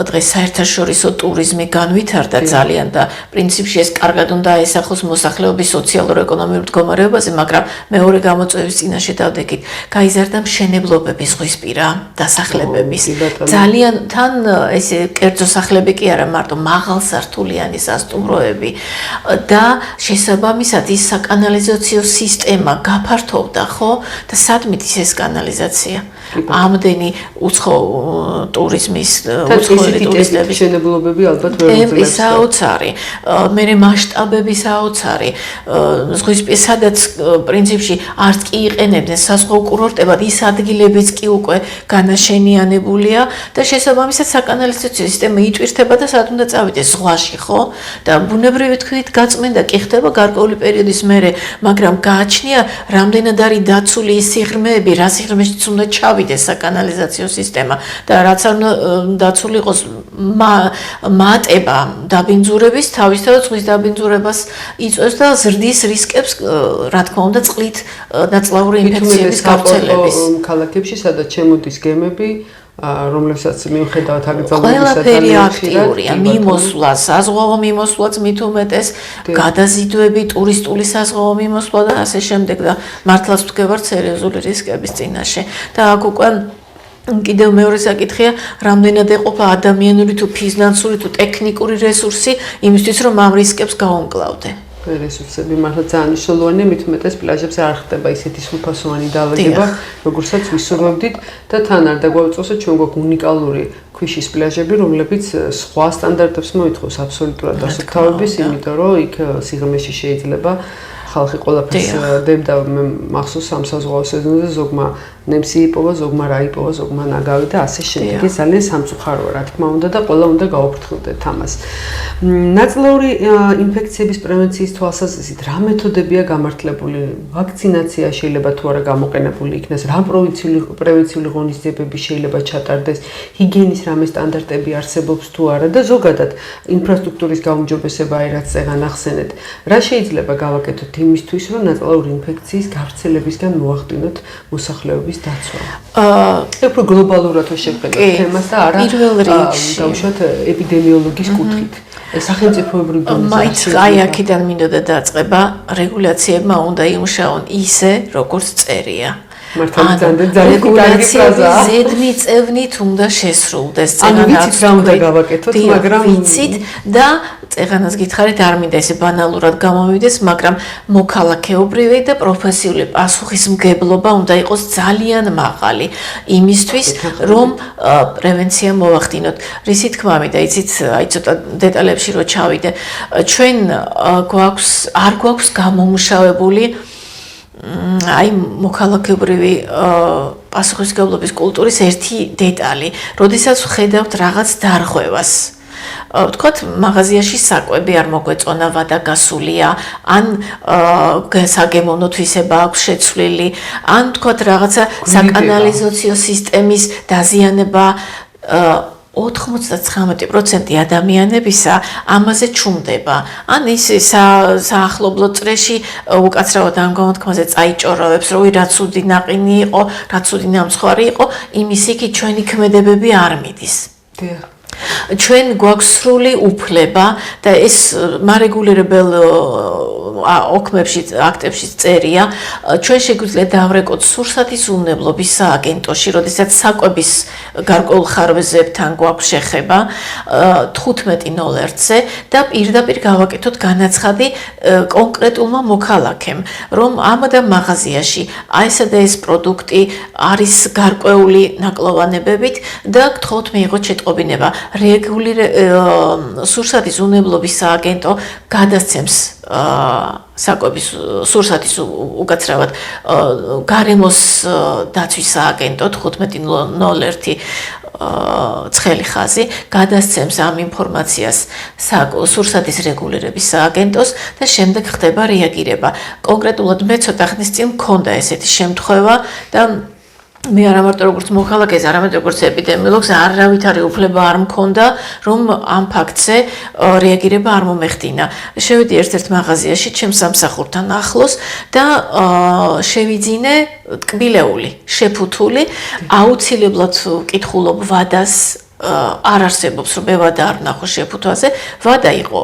დღეს საერთაშორისო ტურიზმი განვითარდა ძალიან და პრინციპში ეს კარგად უნდა აესახოს მოსახლეობის სოციალურ-ეკონომიურ მდგომარეობაზე, მაგრამ მეორე გამოწვევის წინაშე დავდექით, გაიზარდა მშენებლობების ზღვისპირა დასახლებების. ძალიან თან ესე კერძო სახლები კი არა, მარტო მაღალსართულიანი სასტუმროები და შესაბამისად ის საკანალიზაციო სისტემა გაფართოვდა, ხო? და სად მიდის ეს კანალიზაცია? ამდენი უცხო ტურიზმის, უცხოელი ტურისტების
მშენებლობები ალბათ ვერ უძლებს.
საოცარი, მერე მასშტაბები საოცარი. ზღვისპირა, სადაც პრინციპში არც კი იყენებდნენ საზღვაო კურორტებად, ის ადგილებიც კი უკვე განაშენიანებულია და შესაბამისად საკანალიზაციო სისტემა იტვირთება და სად უნდა წავიდეს ზღვაში, ხო? და ბუნებრივი თქმით გაწმენდა კი ხდება გარკვეული პერიოდის მერე, მაგრამ გააჩნია რამდენად არის დაცული ის სიღრმეები, რა სიღრმეშიც უნდა ჩავიდეს საკანალიზაციო სისტემა და რაც არ დაცული იყოს მატება დაბინძურების, თავისთავად ზღვის დაბინძურებას იწვევს და ზრდის რისკებს, რა თქმა უნდა, წყლით ნაწლავური ინფექციების გავრცელების.
ქალაქებში, სადაც შემოდის გემები, რომლებსაც მიუხედავად აკრძალულობისა
ყველაფერი აქტიურია, მიმოსვლა, საზღვაო მიმოსვლაც მით უმეტეს, გადაზიდვები, ტურისტული საზღვაო მიმოსვლა და ასე შემდეგ და მართლაც ვდგებართ სერიოზული რისკების წინაშე. და აქ უკვე კიდევ მეორე საკითხია, რამდენად ეყოფა ადამიანური თუ ფინანსური თუ ტექნიკური რესურსი იმისთვის, რომ ამ რისკებს გაუმკლავდე.
რესურსები მართლა ძალიან მნიშვნელოვანია, მით უმეტეს პლაჟებზე არ ხდება ისეთი სრულფასოვანი დაავადება, როგორცაც ვისურვებდით და თან არ დაგვაუწყოს, ჩვენ გვაქვს უნიკალური ქვიშის პლაჟები, რომლებიც სხვა სტანდარტებს მოითხოვს აბსოლუტურად დასუფთავების, იმიტომ რომ იქ სიღრმეში შეიძლება ხალხი ყველაფერს დებდა მახსოვს სამსაზღვაო სეზონზე ზოგმა ნემსი იპოვა, ზოგმა რა იპოვა, ზოგმა ნაგავი და ასე შემდეგ. ეს ძალიან სამწუხაროა, რა თქმა უნდა და ყველა უნდა გაუფრთხილდეთ ამას. ნაწლაური ინფექციების პრევენციის თვალსაზრისით რა მეთოდებია გამართლებული? ვაქცინაცია შეიძლება თუ არა გამოყენებული იქნას, რა პრევენციული ღონისძიებები შეიძლება ჩატარდეს, ჰიგიენის რამე სტანდარტები არსებობს თუ არა და ზოგადად ინფრასტრუქტურის გაუმჯობესება რაც წეგან ახსენეთ. რა შეიძლება გავაკეთოთ იმისთვის, რომ ნაწლაური ინფექციის გავრცელებისგან მოახდინოთ მოსახლეობის დაცვა. უფრო გლობალურად შევხედოთ თემას და არა დავუშვათ ეპიდემიოლოგიის კუთხით. სახელმწიფოებრივ დონეზე.
მაინც აი აქედან მინდოდა დაწყება, რეგულაციებმა უნდა იმუშაონ ისე, როგორც წერია. რეგულაციები ზედმიწევნით უნდა შესრულდეს.
ვიცით რა უნდა გავაკეთოთ, მაგრამ
ვიცით და წეღანას გითხარით არ მინდა ესე ბანალურად გამომივიდეს, მაგრამ მოქალაქეობრივი და პროფესიული პასუხისმგებლობა უნდა იყოს ძალიან მაღალი იმისთვის, რომ პრევენცია მოვახდინოთ. რისი თქმა მინდა, იცით, აი ცოტა დეტალებში რო ჩავიდე, ჩვენ არ გვაქვს გამომუშავებული აი მოქალაქეობრივი პასუხისმგებლობის კულტურის ერთი დეტალი, როდესაც ვხედავთ რაღაც დარღვევას. ვთქვათ, მაღაზიაში საკვები არ მოგვეწონა ვადა გასულია, ან საგემოვნო თვისება აქვს შეცვლილი, ან ვთქვათ რაღაცა საკანალიზაციო სისტემის დაზიანება 99% ადამიანებისა ამაზე ჩუმდება. ან ის საახლობლო წრეში უკაცრავად ამ გამოთქმაზე წაიჭორავებს, რომ რა ცუდი ნაყინი იყო, რა ცუდი ნამცხვარი იყო, იმის იქით ჩვენი ქმედებები არ მიდის. ჩვენ გვაქვს სრული უფლება და ეს მარეგულირებელ ოქმებში, აქტებში წერია, ჩვენ შეგვიძლია დავრეკოთ სურსათის უვნებლობის სააგენტოში, როდესაც საკვების გარკვეულ ხარვეზებთან გვაქვს შეხება 15.01-ზე და პირდაპირ გავაკეთოთ განაცხადი კონკრეტულმა მოქალაქემ, რომ ამ და მაღაზიაში ესა და ეს პროდუქტი არის გარკვეული ნაკლოვანებებით და გთხოვთ მიიღოთ შეტყობინება. სურსათის უვნებლობის სააგენტო გადასცემს საკვების სურსათის უკაცრავად გარემოს დაცვის სააგენტო 15.01 ცხელი ხაზი გადასცემს ამ ინფორმაციას სურსათის რეგულირების სააგენტოს და შემდეგ ხდება რეაგირება. კონკრეტულად მე ცოტა ხნის წინ მქონდა ესეთი შემთხვევა და მე არა მარტო როგორც მოქალაქეს, არამედ როგორც ეპიდემიოლოგს არავითარი უფლება არ მქონდა, რომ ამ ფაქტზე რეაგირება არ მომეხდინა. შევიდი ერთ-ერთ მაღაზიაში, ჩემს სამსახურთან ახლოს და შევიძინე ტკბილეული, შეფუთული, აუცილებლად ვკითხულობ ვადას არ არსებობს, რომ მე ვადა არ ნახო შეფუთვაზე, ვადა იყო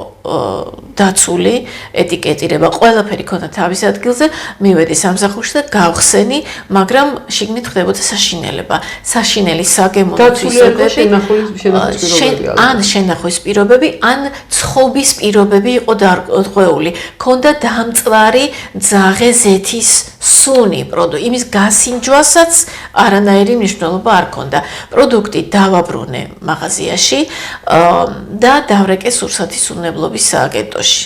დაცული, ეტიკეტირება, ყველაფერი ქონდა თავის ადგილზე, მივედი სამსახურში და გავხსენი, მაგრამ შიგნით ხდებოდა საშინელება. საშინელი საგემოვნო თვისებები, ან შენახვის პირობები, ან ცხობის პირობები იყო დარღვეული. ქონდა დამწვარი ძაღე ზეთის სუნი პროდუქტი, იმის გასინჯვასაც არანაირი მნიშვნელობა არ ქონდა. პროდუქტი დავაბრუნე მაღაზიაში და დავრეკე სურსათის უვნებლობის სააგენტოში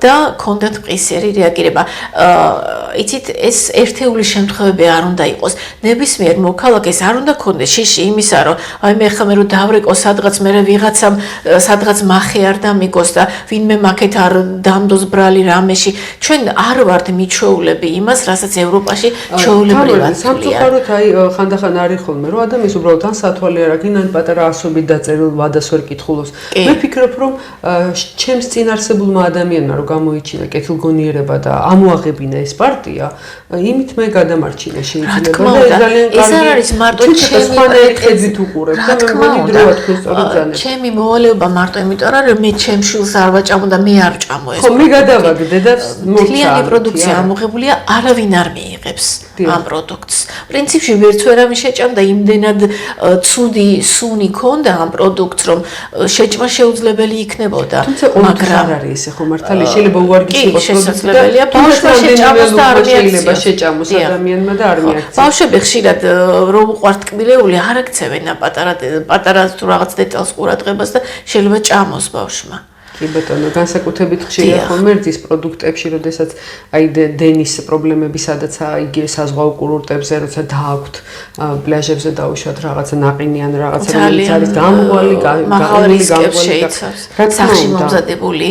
და ქონდათ მყისიერი რეაგირება. იცით, ეს ერთეული შემთხვევები არ უნდა იყოს. ნებისმიერ მოქალაქეს არ უნდა ქონდეს შიში იმისა, რომ აი მე ხომ რომ დავრეკო სადღაც მე ვიღაცამ სადღაც მახე არ დამიგოს და ვინმე მაქეთ არ დამდოს ბრალი რამეში. ჩვენ არ ვართ მიჩვეულები იმას, რასაც ევროპაში ჩვეულებრივად ქვია.
სამწუხაროდ აი ხანდახან არის ხოლმე, რომ ადამიანს უბრალოდ ან სათვალე არ აგინან პატარა ასობით დაწერილ ვადას ვერ კითხულობს. მე ვფიქრობ, რომ ჩემს წინ არსებულმა ადამიანმა რომ გამოიჩინა კეთილგონიერება და ამოაღებინა ეს პარტია, იმით მე გადამარჩინა შეიძლება და ეს ძალიან კარგი.
ეს არ არის მარტო
ჩემი ხედვით უყურებ და მე მოდი დროა თქვენ სწორად ძალიან.
ჩემი მოვალეობა მარტო იმიტომ არა, რომ მე ჩემ შვილს არ ვაჭამო და მე არ ვჭამო ეს.
ხო, მე გადავაგდე და
მთლიანი პროდუქცია ამოღებულია, არავინ არ მიიღებს ამ პროდუქტს. პრინციპში ვერც ვერ ამიშეჭამდა იმდენად ცუდი სუნი ქონდა ამ პროდუქტს, რომ შეჭმა შეუძლებელი იქნებოდა,
მაგრამ არ არის ესე ხო მართალია შეიძლება უარგისი იყოს
შესაძლებელია ბავშვმა შეჭამოს და არ
შეიძლება შეჭამოს ადამიანმა და არ მიაქცევს
ბავშვები ხშირად რომ უყვართ ტკბილეული არ აქცევენ პატარა თუ რაღაც დეტალს ყურადღებას და შეიძლება ჭამოს ბავშვმა
კი ბატონო, განსაკუთრებით ხშირია ხოლმე რძის პროდუქტებში, როდესაც აი დენის პრობლემები, სადაც იგივე საზღვაო კურორტებზე, როცა დააქვთ პლაჟებზე დაუშვათ რაღაცა ნაყინი ან რაღაცა რომელიც არის გამოვალი,
სახში მომზადებული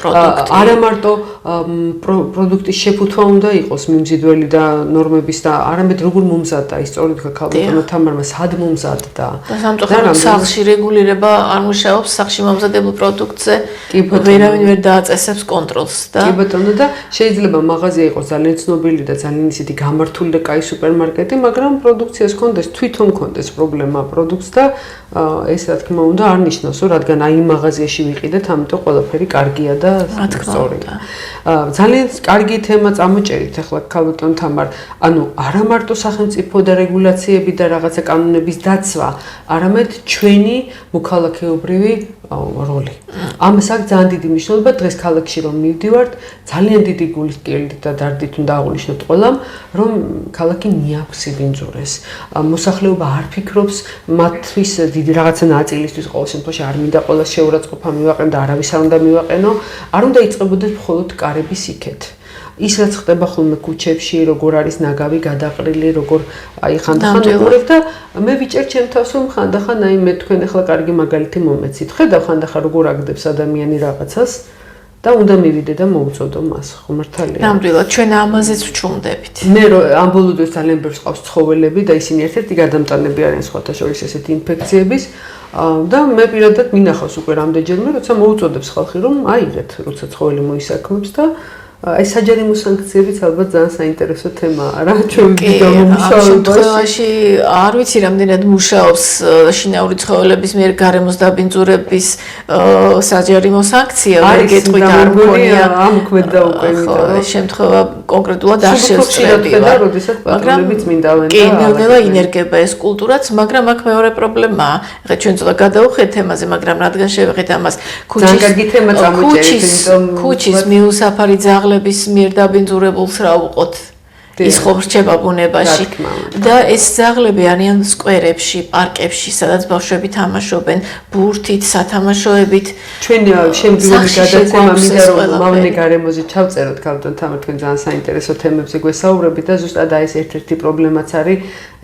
პროდუქტი.
არა მარტო პროდუქტის შეფუთვა უნდა იყოს მიმზიდველი და ნორმების და არამედ როგორ მომზადდა, ის სწორედ ქალბატონო თამარმა სად მომზადდა.
და სამწუხაროდ სახლში რეგულირება არ მუშაობს სახში მომზადებულ პროდუქტს ვერავინ ვერ დააწესებს კონტროლს და
კი ბატონო და შეიძლება მაღაზია იყოს ძალიან ცნობილი და ძალიან ისეთი გამართული და კაი სუპერმარკეტი, მაგრამ პროდუქციას კონდეს თვითონ კონდეს პრობლემა პროდუქტს და ეს რა თქმა უნდა არ ნიშნავს, რადგან აი მაღაზიაში ვიყიდეთ, ამიტომ ყველაფერი კარგია და სწორია. ძალიან კარგი თემა წამოჭერით ახლა ქალბატონ თამარ, ანუ არა მარტო სახელმწიფო და რეგულაციები და რაღაცა კანონების დაცვა, არამედ ჩვენი მოქალაქეობრივი როლი. ამას აქვს ძალიან დიდი მნიშვნელობა დღეს ქალაქში რომ მივდივართ, ძალიან დიდი გულის კილით და დარდით უნდა აღვნიშნოთ ყველამ, რომ ქალაქი მიაქვს სიბინძურეს. მოსახლეობა არ ფიქრობს მათთვის დიდი რაღაცა ნაწილისთვის ყოველ შემთხვევაში არ მინდა ყველა შეურაცხყოფა მივაყენო და არავის არ უნდა მივაყენო, არ უნდა იწყებოდეს მხოლოდ კარების იქეთ. ის რაც ხდება ხოლმე ქუჩებში, როგორ არის ნაგავი გადაყრილი, როგორ აი ხანდახან უყურებ და მე ვიჭერ ჩემ თავს რომ ხანდახან აი მე თქვენ ახლა კარგი მაგალითი მომეცით. ხედავ ხანდახან როგორ აგდებს ადამიანი რაღაცას და უნდა მივიდე და მოვუწოდო მას, ხო მართალია.
ნამდვილად ჩვენ ამაზეც ვჩუმდებით.
მე ამ ბოლო დროს ძალიან ბევრს ყავს ცხოველები და ისინი ერთ-ერთი გადამტანები არიან სხვათა შორის ესეთი ინფექციების და მე პირადად მინახავს უკვე რამდენჯერმე, როცა მოუწოდებს ხალხი რომ აიღეთ, როცა ცხოველი მოისაქმებს და აი საჯარიმო სანქციებიც ალბათ ძალიან საინტერესო თემაა რა ჩვენ
შემთხვევაში არ ვიცი რამდენად მუშაობს შინაური ცხოველების მიერ გარემოს დაბინძურების საჯარიმო სანქცია ვერ გეტყვით არ მქონია
ამოქმედა უკვე
ეს შემთხვევა კონკრეტულად არ შევსწრებია
როდესაც პატრონები წმინდავენ
და კი ნელ-ნელა ინერგება ეს კულტურაც მაგრამ აქ მეორე პრობლემაა ეხლა ჩვენ ცოტა გადავხედეთ თემაზე მაგრამ რადგან შევეხეთ ამას ქუჩის მიუსაფარი ძაღლების მიერ დაბინძურებულს რა უყოთ ის ხო რჩება ბუნებაში და ეს ძაღლები არიან სკვერებში, პარკებში, სადაც ბავშვები თამაშობენ, ბურთით, სათამაშოებით.
ჩვენ შემდგომი გადაცემა მინდა რომ მავნე გარემოზე ჩავწეროთ ქალბატონ თამარ თქვენ ძალიან საინტერესო თემებზე გვესაუბრებით და ზუსტად ეს ერთ-ერთი პრობლემაც არის,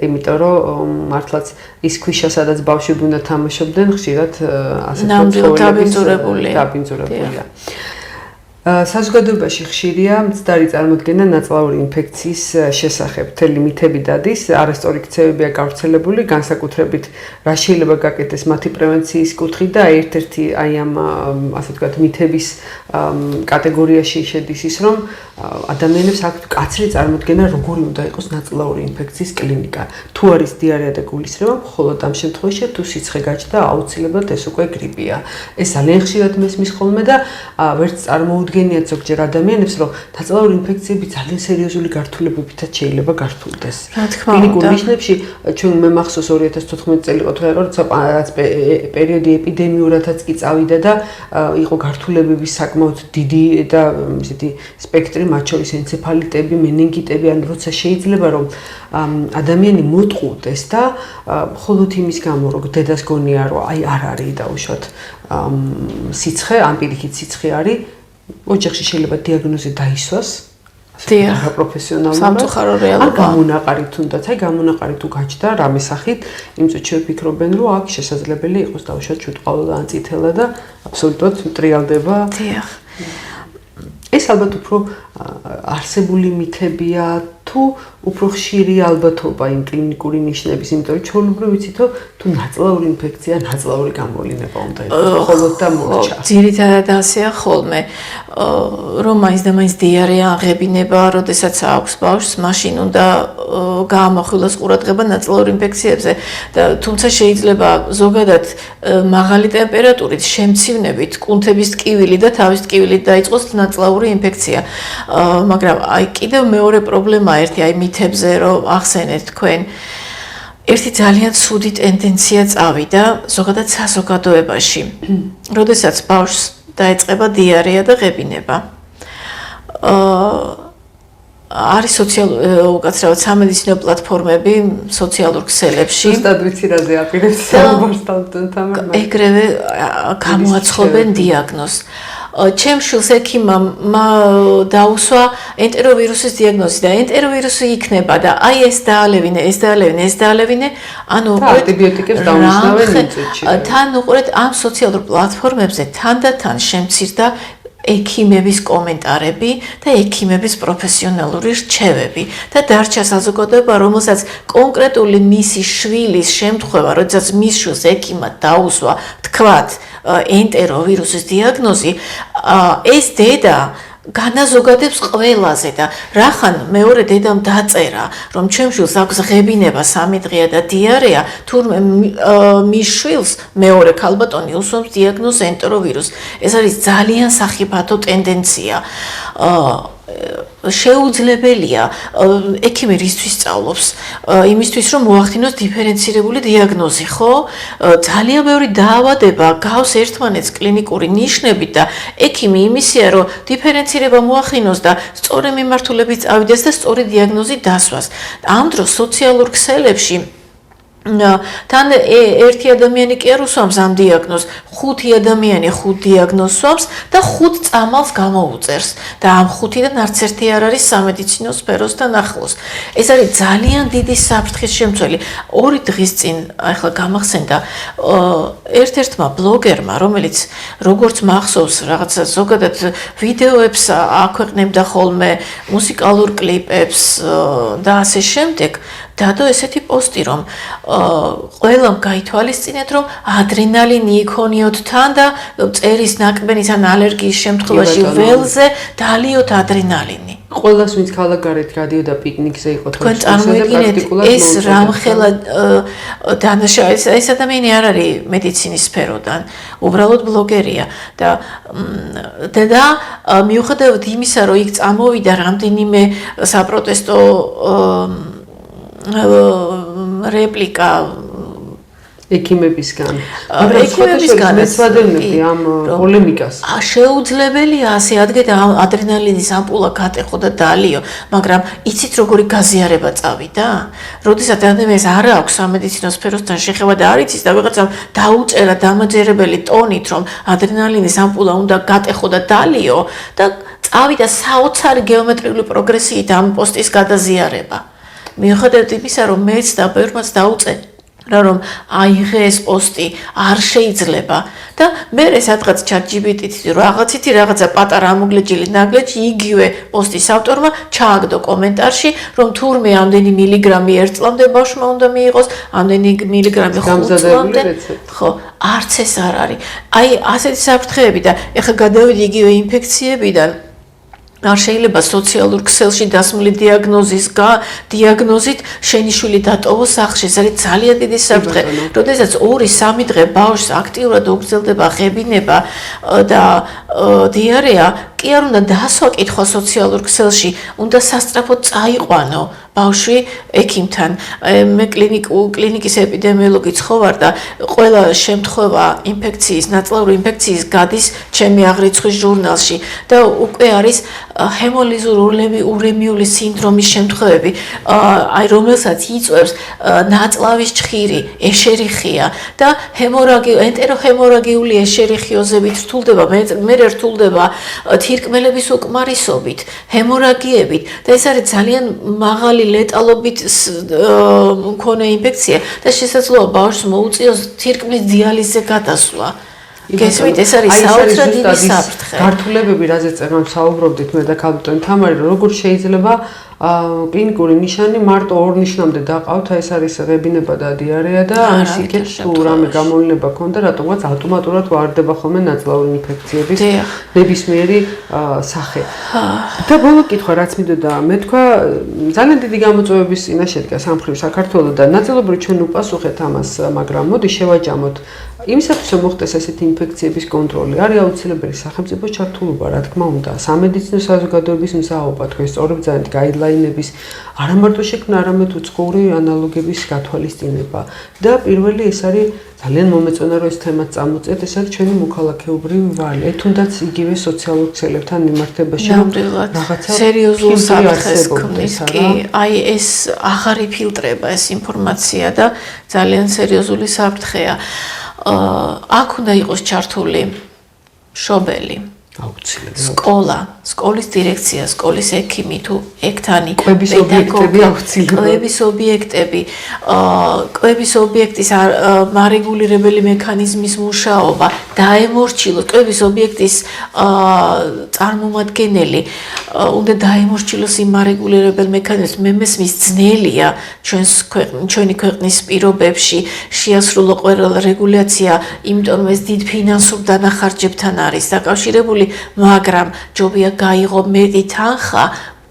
იმიტომ რომ მართლაც ის ქვიშა სადაც ბავშვები უნდა თამაშობდნენ, ხშირად ასეთ დაბინძურებულია. საზოგადოებაში ხშირია მცდარი წარმოდგენა ნაწლავური ინფექციის შესახებ. მთელი მითები დადის, არასწორი ქცევებია გავრცელებული, განსაკუთრებით რა შეიძლება გაკეთდეს მათი პრევენციის კუთხით და ერთ-ერთი აი ამ ასე ვთქვათ მითების კატეგორიაში შედის ის, რომ ადამიანებს აქვთ კაცრი წარმოდგენა, როგორი უნდა იყოს ნაწლავური ინფექციის კლინიკა. თუ არის დიარეა და გულისრევა, მხოლოდ ამ შემთხვევაში თუ სიცხე გაჩნდა, აუცილებლად ეს უკვე გრიპია. ეს ძალიან ხშირად მესმის ხოლმე და ვერც წარმოუდგენიათ ზოგჯერ ადამიანებს, რომ ნაწლავური ინფექციები ძალიან სერიოზული გართულებებითაც შეიძლება გართულდეს. კლინიკურ ნიშნებში ჩვენ მე მახსოვს 2014 წელი იყო თუ როცა რაც პერიოდი ეპიდემიურადაც კი წავიდა და იყო გართულებების საკმაოდ დიდი და ისეთი სპექტრი მათ შორის ენცეფალიტები, მენინგიტები, ან როცა შეიძლება რომ ადამიანი მოტყუდეს და მხოლოდ იმის გამო რომ დედას გონია რომ აი არ არის დაუშვათ სიცხე, ან პირიქით სიცხე არის, ოჯახში შეიძლება დიაგნოზი დაისვას.
დიახ,
პროფესიონალურად.
სამწუხარო რეალობა.
გამონაყარი თუნდაც, აი გამონაყარი თუ გაჩნდა რამე სახით, იმ წუთში ვფიქრობენ რომ აქ შესაძლებელი იყოს დაუშვათ ჩუტყალა ან წითელა და აბსოლუტურად ტრიალდება.
დიახ.
ეს ალბათ უფრო არსებული მითებია თუ უფრო ხშირი ალბათობა იმ კლინიკური ნიშნების, იმიტომ რომ ჩვეულებრივ ვიცით რომ თუ ნაწლავური ინფექცია, ნაწლავური გამოვლინება უნდა იყოს, მხოლოდ და მორჩა.
ძირითადად ასეა ხოლმე, რომ მაინც და მაინც დიარეა აღებინება, როდესაც აქვს ბავშვს, მაშინ უნდა გაამახვილოს ყურადღება ნაწლავურ ინფექციებზე და თუმცა შეიძლება ზოგადად მაღალი ტემპერატურით, შემცირნებით, კუნთების ტკივილი და თავის ტკივილით დაიწყოს ნაწლავური ინფექცია. მაგრამ აი კიდევ მეორე პრობლემა ერთი აი მითებზე რომ ახსენეთ თქვენ ერთი ძალიან ცუდი ტენდენცია წავიდა ზოგადად საზოგადოებაში. როდესაც ბავშვს დაეწყება დიარეა და ღებინება. არის უკაცრავად სამედიცინო პლატფორმები სოციალურ ქსელებში.
ზუსტად ვიცი რაზე აპირებს საუბარს თამარ.
ეგრევე გამოაცხობენ დიაგნოზს. ჩემ შვილს ექიმამ დაუსვა ენტეროვირუსის დიაგნოზი და ენტეროვირუსი იქნება და აი ეს დაალევინე, ანუ
ანტიბიოტიკებს დაუსვავენ მიწეთში.
თან უყურეთ ამ სოციალურ პლატფორმებზე თანდათან შემცირდა ექიმების კომენტარები და ექიმების პროფესიონალური რჩევები და დარჩა საზოგადოება, რომელსაც კონკრეტული მისი შვილის შემთხვევა, როდესაც მის შვილს ექიმად დაუსვა, თქვათ, ენტეროვირუსის დიაგნოზი, ეს დედა განაზოგადებს ყველაზე და რახან მეორე დედამ დაწერა, რომ ჩემ შვილს აქვს ღებინება 3 დღეა და დიარეა, თურმე მის შვილს მეორე ქალბატონი უსვამს დიაგნოზს ენტეროვირუსს. ეს არის ძალიან სახიფათო ტენდენცია. შეუძლებელია ექიმი რისთვის სწავლობს? იმისთვის რომ მოახდინოს დიფერენცირებული დიაგნოზი, ხო? ძალიან ბევრი დაავადება გავს ერთმანეთს კლინიკური ნიშნებით და ექიმი იმისია რომ დიფერენცირება მოახდინოს და სწორი მიმართულებით წავიდეს და სწორი დიაგნოზი დასვას. ამ დროს სოციალურ ქსელებში თან ერთი ადამიანი კი არ უსვამს ამ დიაგნოზს, 5 ადამიანი 5 დიაგნოზს სვამს და 5 წამალს გამოუწერს და ამ 5-დან არც ერთი არ არის სამედიცინო სფეროსთან ახლოს. ეს არის ძალიან დიდი საფრთხის შემცველი. 2 დღის წინ ახლა გამახსენდა ერთ-ერთმა ბლოგერმა, რომელიც როგორც მახსოვს რაღაცა ზოგადად ვიდეოებს აქვეყნებდა ხოლმე, მუსიკალურ კლიპებს და ასე შემდეგ. დადო ესეთი პოსტი, რომ ყველამ გაითვალისწინეთ, რომ ადრენალინი იქონიოთ თან და წერის ნაკბენის ან ალერგიის შემთხვევაში ველზე დალიოთ ადრენალინი.
ყველას ვინც ქალაქგარეთ გადიოდა პიკნიკზე იყო
თქვენ წარმოიდგინეთ ეს რამხელა დანაშაული ეს ადამიანი არ არის მედიცინის სფეროდან, უბრალოდ ბლოგერია და მიუხედავად იმისა, რომ იქ წამოვიდა რამდენიმე საპროტესტო რეპლიკა
ექიმებისგან.
მეცვადეები
ამ პოლემიკას.
შეუძლებელია ასე ადგეთ ადრენალინის ამპულა გატეხო და დალიო, მაგრამ იცით როგორი გაზიარება წავიდა? როდესაც ადამიანს არ აქვს სამედიცინო სფეროსთან შეხება და არ იცის და ვიღაცამ დაუწერა დამაჯერებელი ტონით, რომ ადრენალინის ამპულა უნდა გატეხო და დალიო და წავიდა საოცარი გეომეტრიული პროგრესიით ამ პოსტის გადაზიარება. მიუხედავად იმისა, რომ მეც და ბევრმაც დაუწერა, რომ აიღე ეს პოსტი არ შეიძლება და მე სადღაც ChatGPT-ით რაღაცა პატარა ამოგლეჯილი ნაგლეჯი იგივე პოსტის ავტორმა ჩააგდო კომენტარში, რომ თურმე ამდენი მილიგრამი 1 წლამდე ბავშვმა უნდა მიიღოს, ამდენი მილიგრამი 5 წლამდე. ხო, არც ეს არ არის. აი, ასეთი საფრთხეები და ეხლა გადავიდი იგივე ინფექციებიდან. არ შეიძლება სოციალურ ქსელში დასმული დიაგნოზით შენი შვილი დატოვოს სახლში. ეს არის ძალიან დიდი საფრთხე. როდესაც 2-3 დღე ბავშვს აქტიურად უგრძელდება ღებინება და დიარეა, კი არ უნდა დაასვა კითხვა სოციალურ ქსელში, უნდა სასწრაფოდ წაიყვანო ბავშვი ექიმთან. მე კლინიკის ეპიდემიოლოგიც ხო ვარ და ყველა შემთხვევა ნაწლავური ინფექციის გადის ჩემი აღრიცხვის ჟურნალში და უკვე არის ჰემოლიზურ-ურემიული სინდრომის შემთხვევები, აი რომელსაც იწვევს ნაწლავის ჭხირი, ეშერიხია და ენტეროჰემორაგიული ეშერიხიოზებით რთულდება, მე რთულდება თირკმელების უკმარისობით, ჰემორაგიებით და ეს არის ძალიან მაღალი ლეტალობით მქონე ინფექცია და შესაძლოა ბავშვს მოუწიოს თირკმლის დიალიზზე გადასვლა. გესმით, ეს არის საოცრად დიდი საფრთხე.
გართულებები, რაზეც წერმამ საუბრობდით მე და ქალბატონი თამარი, როგორ შეიძლება კლინიკური ნიშანი მარტო 2 ნიშნამდე დაყავთ, ეს არის ღებინება და დიარეა და ის იქეთ თუ რამე გამოვლენა ქონდა, რატომაც ავტომატურად ვარდება ხოლმე ნაწლავური ინფექციების ნებისმიერი სახე. და ბოლო კითხვა რაც მინდოდა მეთქვა, ძალიან დიდი გამოწვევების წინაშე დგას ამ მხრივ საქართველოს და ნაწილობრივ ჩვენ უპასუხეთ ამას, მაგრამ მოდი შევაჯამოთ იმისათვის რომ მოხდეს ესეთი ინფექციების კონტროლი, არის აუცილებელი სახელმწიფოს ჩართულობა, რა თქმა უნდა, სამედიცინო საზოგადოების მზაობა, თქვენ სწორედ გაიდლაინები დიზაინების არა მარტო შექმნა, არამედ უცხოური ანალოგების გათვალისწინება. და პირველი ეს არის ძალიან მომეწონა რომ ეს თემაც წამოწეთ, ეს არის ჩვენი მოქალაქეობრივი ვალე, თუნდაც იგივე სოციალურ ქსელებთან მიმართებაში
რაღაცა სერიოზულ საფრთხეს ქმნის კი, აი ეს აღარ იფილტრება ეს ინფორმაცია და ძალიან სერიოზული საფრთხეა. აქ უნდა იყოს ჩართული შობელი,
აუცილებლად
სკოლა, სკოლის დირექცია, სკოლის ექიმი თუ ექთანი,
პედაგოგი,
კვების ობიექტის მარეგულირებელი მექანიზმის მუშაობა, დაემორჩილოს კვების ობიექტის წარმომადგენელი, უნდა დაემორჩილოს იმ მარეგულირებელ მექანიზმს, მე მესმის ძნელია ჩვენი ქვეყნის პირობებში შეასრულო ყველა რეგულაცია, იმიტომ ეს დიდ ფინანსურ დანახარჯებთან არის დაკავშირებული, მაგრამ ჯობია გაიღო მეტი თანხა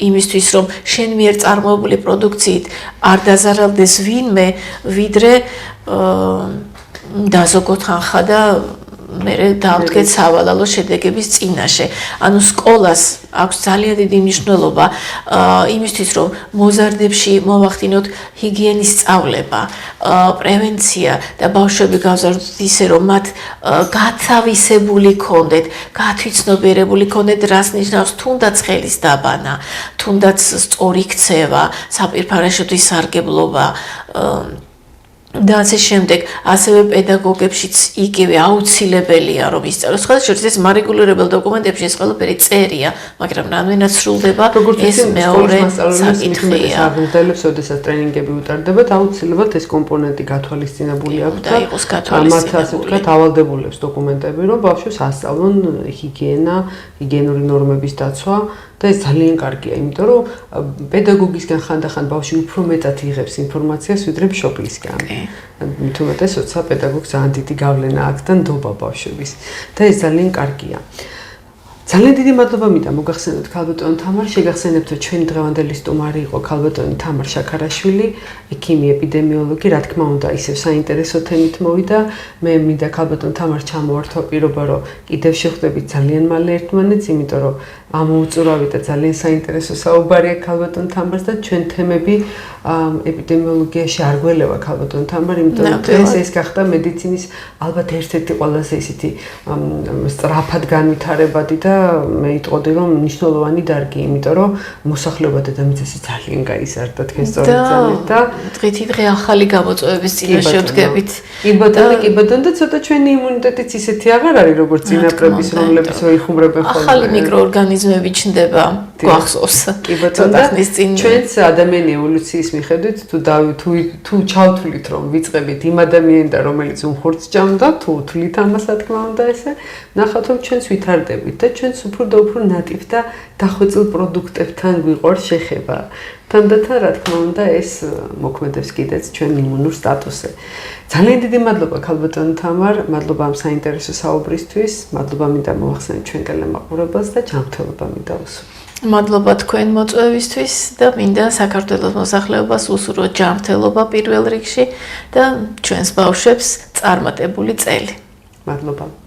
იმისთვის, რომ შენ მიერ წარმოებული პროდუქციით არ დაზარალდეს ვინმე, ვიდრე დაზოგო თანხა და მე დავდგეთ სავალალო შედეგების წინაშე. ანუ სკოლას აქვს ძალიან დიდი მნიშვნელობა იმისთვის, რომ მოზარდებში მოვახდინოთ ჰიგიენის სწავლება, პრევენცია და ბავშვები გავზარდოთ ისე, რომ მათ გათავისებული ქონდეთ, გათვითცნობიერებული ქონდეთ, რას ნიშნავს თუნდაც ხელის დაბანა, თუნდაც სწორი ქცევა, საპირფარეშოთი სარგებლობა და ასე შემდეგ, ასევე პედაგოგებშიც იგივე აუცილებელია რომ ისწავლოს. სხვა შორის ეს მარეგულირებელ დოკუმენტებში ეს ყველაფერი წერია, მაგრამ რამდენად სრულდება ეს მეორე საკითხია.
აღნიშნავს, ოდესაც ტრენინგები უტარდებათ, აუცილებლად ეს კომპონენტი გათვალისწინებული აქვს
და იყოს გათვალისწინებული.
მათ ასე ვთქვათ, ავალდებულებს დოკუმენტები, რომ ბავშვებს ასწავლონ ჰიგიენა, ჰიგიენური ნორმების დაცვა. და ეს ძალიან კარგია, იმიტომ რომ პედაგოგისგან ხანდახან ბავშვი უფრო მეტად იღებს ინფორმაციას, ვიდრე მშობლისგან. მით უმეტეს, როცა პედაგოგს ძალიან დიდი გავლენა აქვს და ნდობა ბავშვების. და ეს ძალიან კარგია. ძალიან დიდი მადლობა მინდა მოგახსენოთ ქალბატონ თამარ, შეგახსენებთ, რომ ჩვენი დღევანდელი სტუმარი იყო ქალბატონი თამარ შაქარაშვილი, ექიმი, ეპიდემიოლოგი, რა თქმა უნდა, ისევ საინტერესო თემით მოვიდა. მე მინდა ქალბატონ თამარ ჩამოვართვა პირობა, რომ კიდევ შევხვდებით ძალიან მალე ერთმანეთს, იმიტომ რომ ამოუწურავი და ძალიან საინტერესო საუბარია ქალბატონ თამარს და ჩვენ თემები ეპიდემიოლოგიაში არ გველევა ქალბატონ თამარ, იმიტომ რომ ეს გახდა მედიცინის ალბათ ერთ-ერთი ყველაზე ისეთი სწრაფად განვითარებადი და მე იტყოდი რომ მნიშვნელოვანი დარგი, იმიტომ რომ მოსახლეობა დედამიწაზე ძალიან გაიზარდა თქვენ სწორედ ძალიან და
დღითიდღე ახალი გამოწვევების წინაშე ვდგებით.
კი ბატონო და ცოტა ჩვენი იმუნიტეტიც ისეთი აღარ არის როგორც წინაპრების, რომლებიც ვიხუმრებენ ხოლმე.
ახალი მიკროორგანიზმები ჩნდება, გვახსოვს.
კი ბატონო, ჩვენც ადამიანი ევოლუციის მიხედვით თუ ჩავთვლით რომ ვიწყებით იმ ადამიანთან, რომელიც უმხურც ჭამდა, თუ თვლით ამას, რა თქმა უნდა, ესე ნახავთ რომ ჩვენც ვითარდებით და ჩვენც უფრო და უფრო ნატივ და დახვეწილ პროდუქტებთან გვიყვარს შეხება. თანდათან, რა თქმა უნდა, ეს მოქმედებს კიდეც ჩვენ იმუნურ სტატუსზე. ძალიან დიდი მადლობა ქალბატონ თამარ, მადლობა ამ საინტერესო საუბრისთვის, მადლობა მინდა მოვახსენოთ ჩვენ ტელემაყურებელს და ჯანმრთელობა მინდა ვუსურვოთ.
მადლობა თქვენ მოწვევისთვის და მინდა საქართველოს მოსახლეობას უსურვოთ ჯანმრთელობა პირველ რიგში და ჩვენს ბავშვებს წარმატებული წელი.
მადლობა.